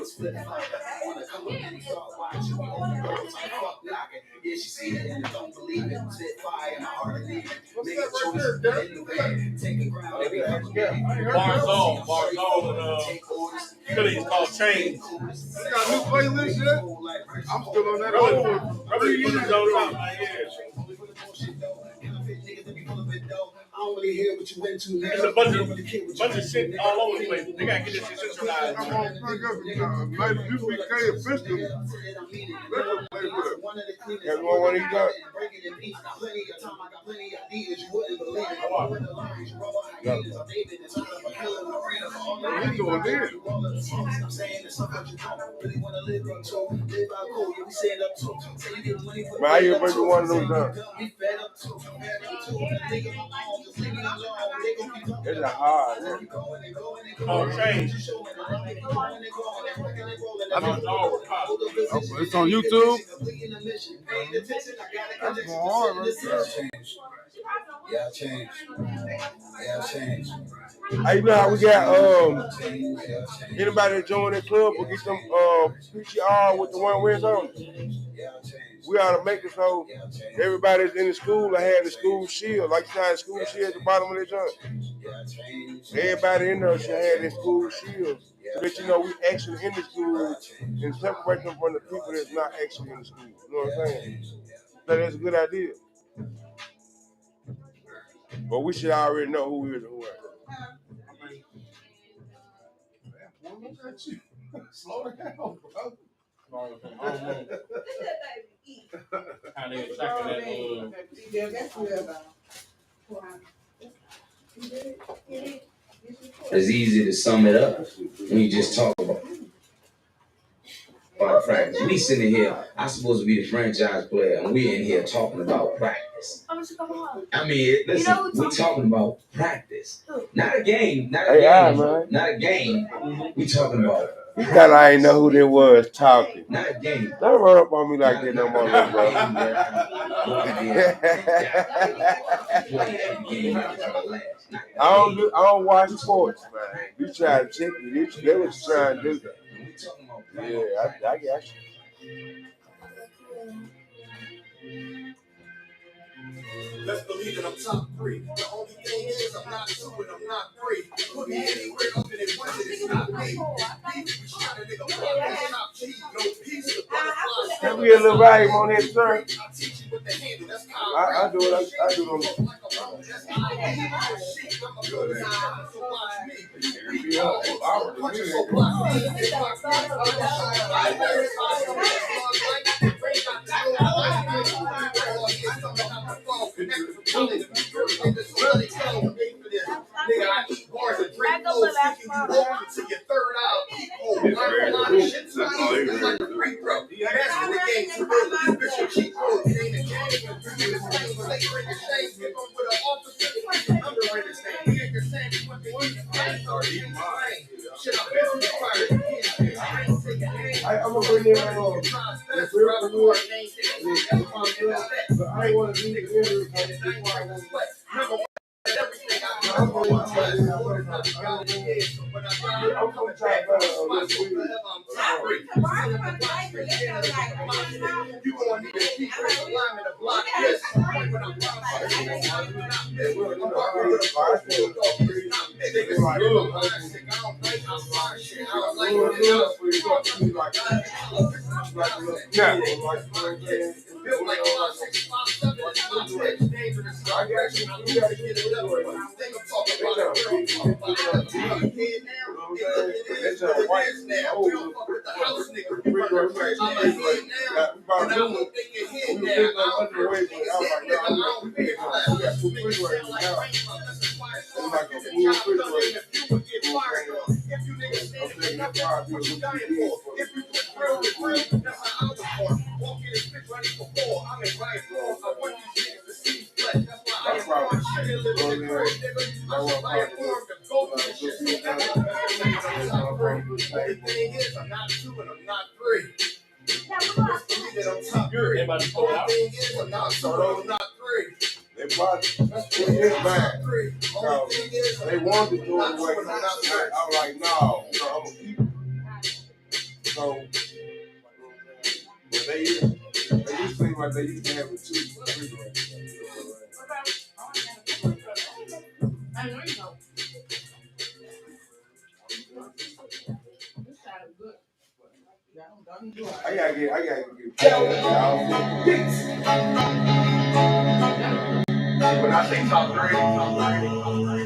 was flip flopping. Wanna come up and start watching me on the roads, I'm fuck knocking. Yeah, she see it and don't believe it. Spit fire in my heart and leave it. Make a choice in the van. Take a ground, every Bars on, Philly is called Change. You got a new playlist yet? I'm still on that old one. Really put it on top, I don't really hear what you went to. There's a bunch of shit all over the place. They gotta get this shit centralized. I'm on pick up night of UPK official. Everyone want to eat that? What you doing there? Man, I hear breaking one of those down. It's a hard. Change. It's on YouTube. That's hard, right there. Yeah, I changed. You know how we got anybody that join that club will get them PTR with the one wrist on it. We ought to make it so everybody that's in the school I had the school shield, like you had the school shield at the bottom of their joint. Everybody in there should have their school shield so that you know we actually in the school and separate them from the people that's not actually in the school. You know what I'm saying? So that's a good idea. But we should already know who is and who ain't. Slow down, bro. How they attacking that It's easy to sum it up when you just talk about practice. We sitting here, I'm supposed to be the franchise player, and we in here talking about practice. I mean, listen, we're talking about practice. Not a game, not a game. We talking about. You thought I didn't know who they was talking. Not a game. Don't run up on me like that no more, bro. I don't watch sports, man. You try to check me. They was trying to do. Yeah, I got you. Let's believe that I'm top 3. The only thing is I'm not 2 and I'm not 3. Put me anywhere up in it, whether it's not me. We shot a nigga block, top G, no piece of butterfly. Can we get a little volume on that, sir? I teach you with the handle, that's I do it. I do it on the. Nigga, I eat bars and drink those, sticking you over to your third eye. Shit's like a free throw. That's when the game too early. This bitch will cheat code. It ain't a game. Bring your shame. If I'm with an officer, I'm the ring his name. We ain't the same. Shit, I'm busy fired. I'm gonna bring in that's real for you. But I ain't want to be the interview. I'm gonna try to you gonna need a key for the alignment of block this. I'm not 2 and I'm not 3. I'm top 3. I'm not 2 and I'm not 3. They brought it back. They wanted to throw it away. I was like, no, I'm gonna keep it. So, but they used to seem like they used to have it two refrigerators. I gotta get. When I say top 3,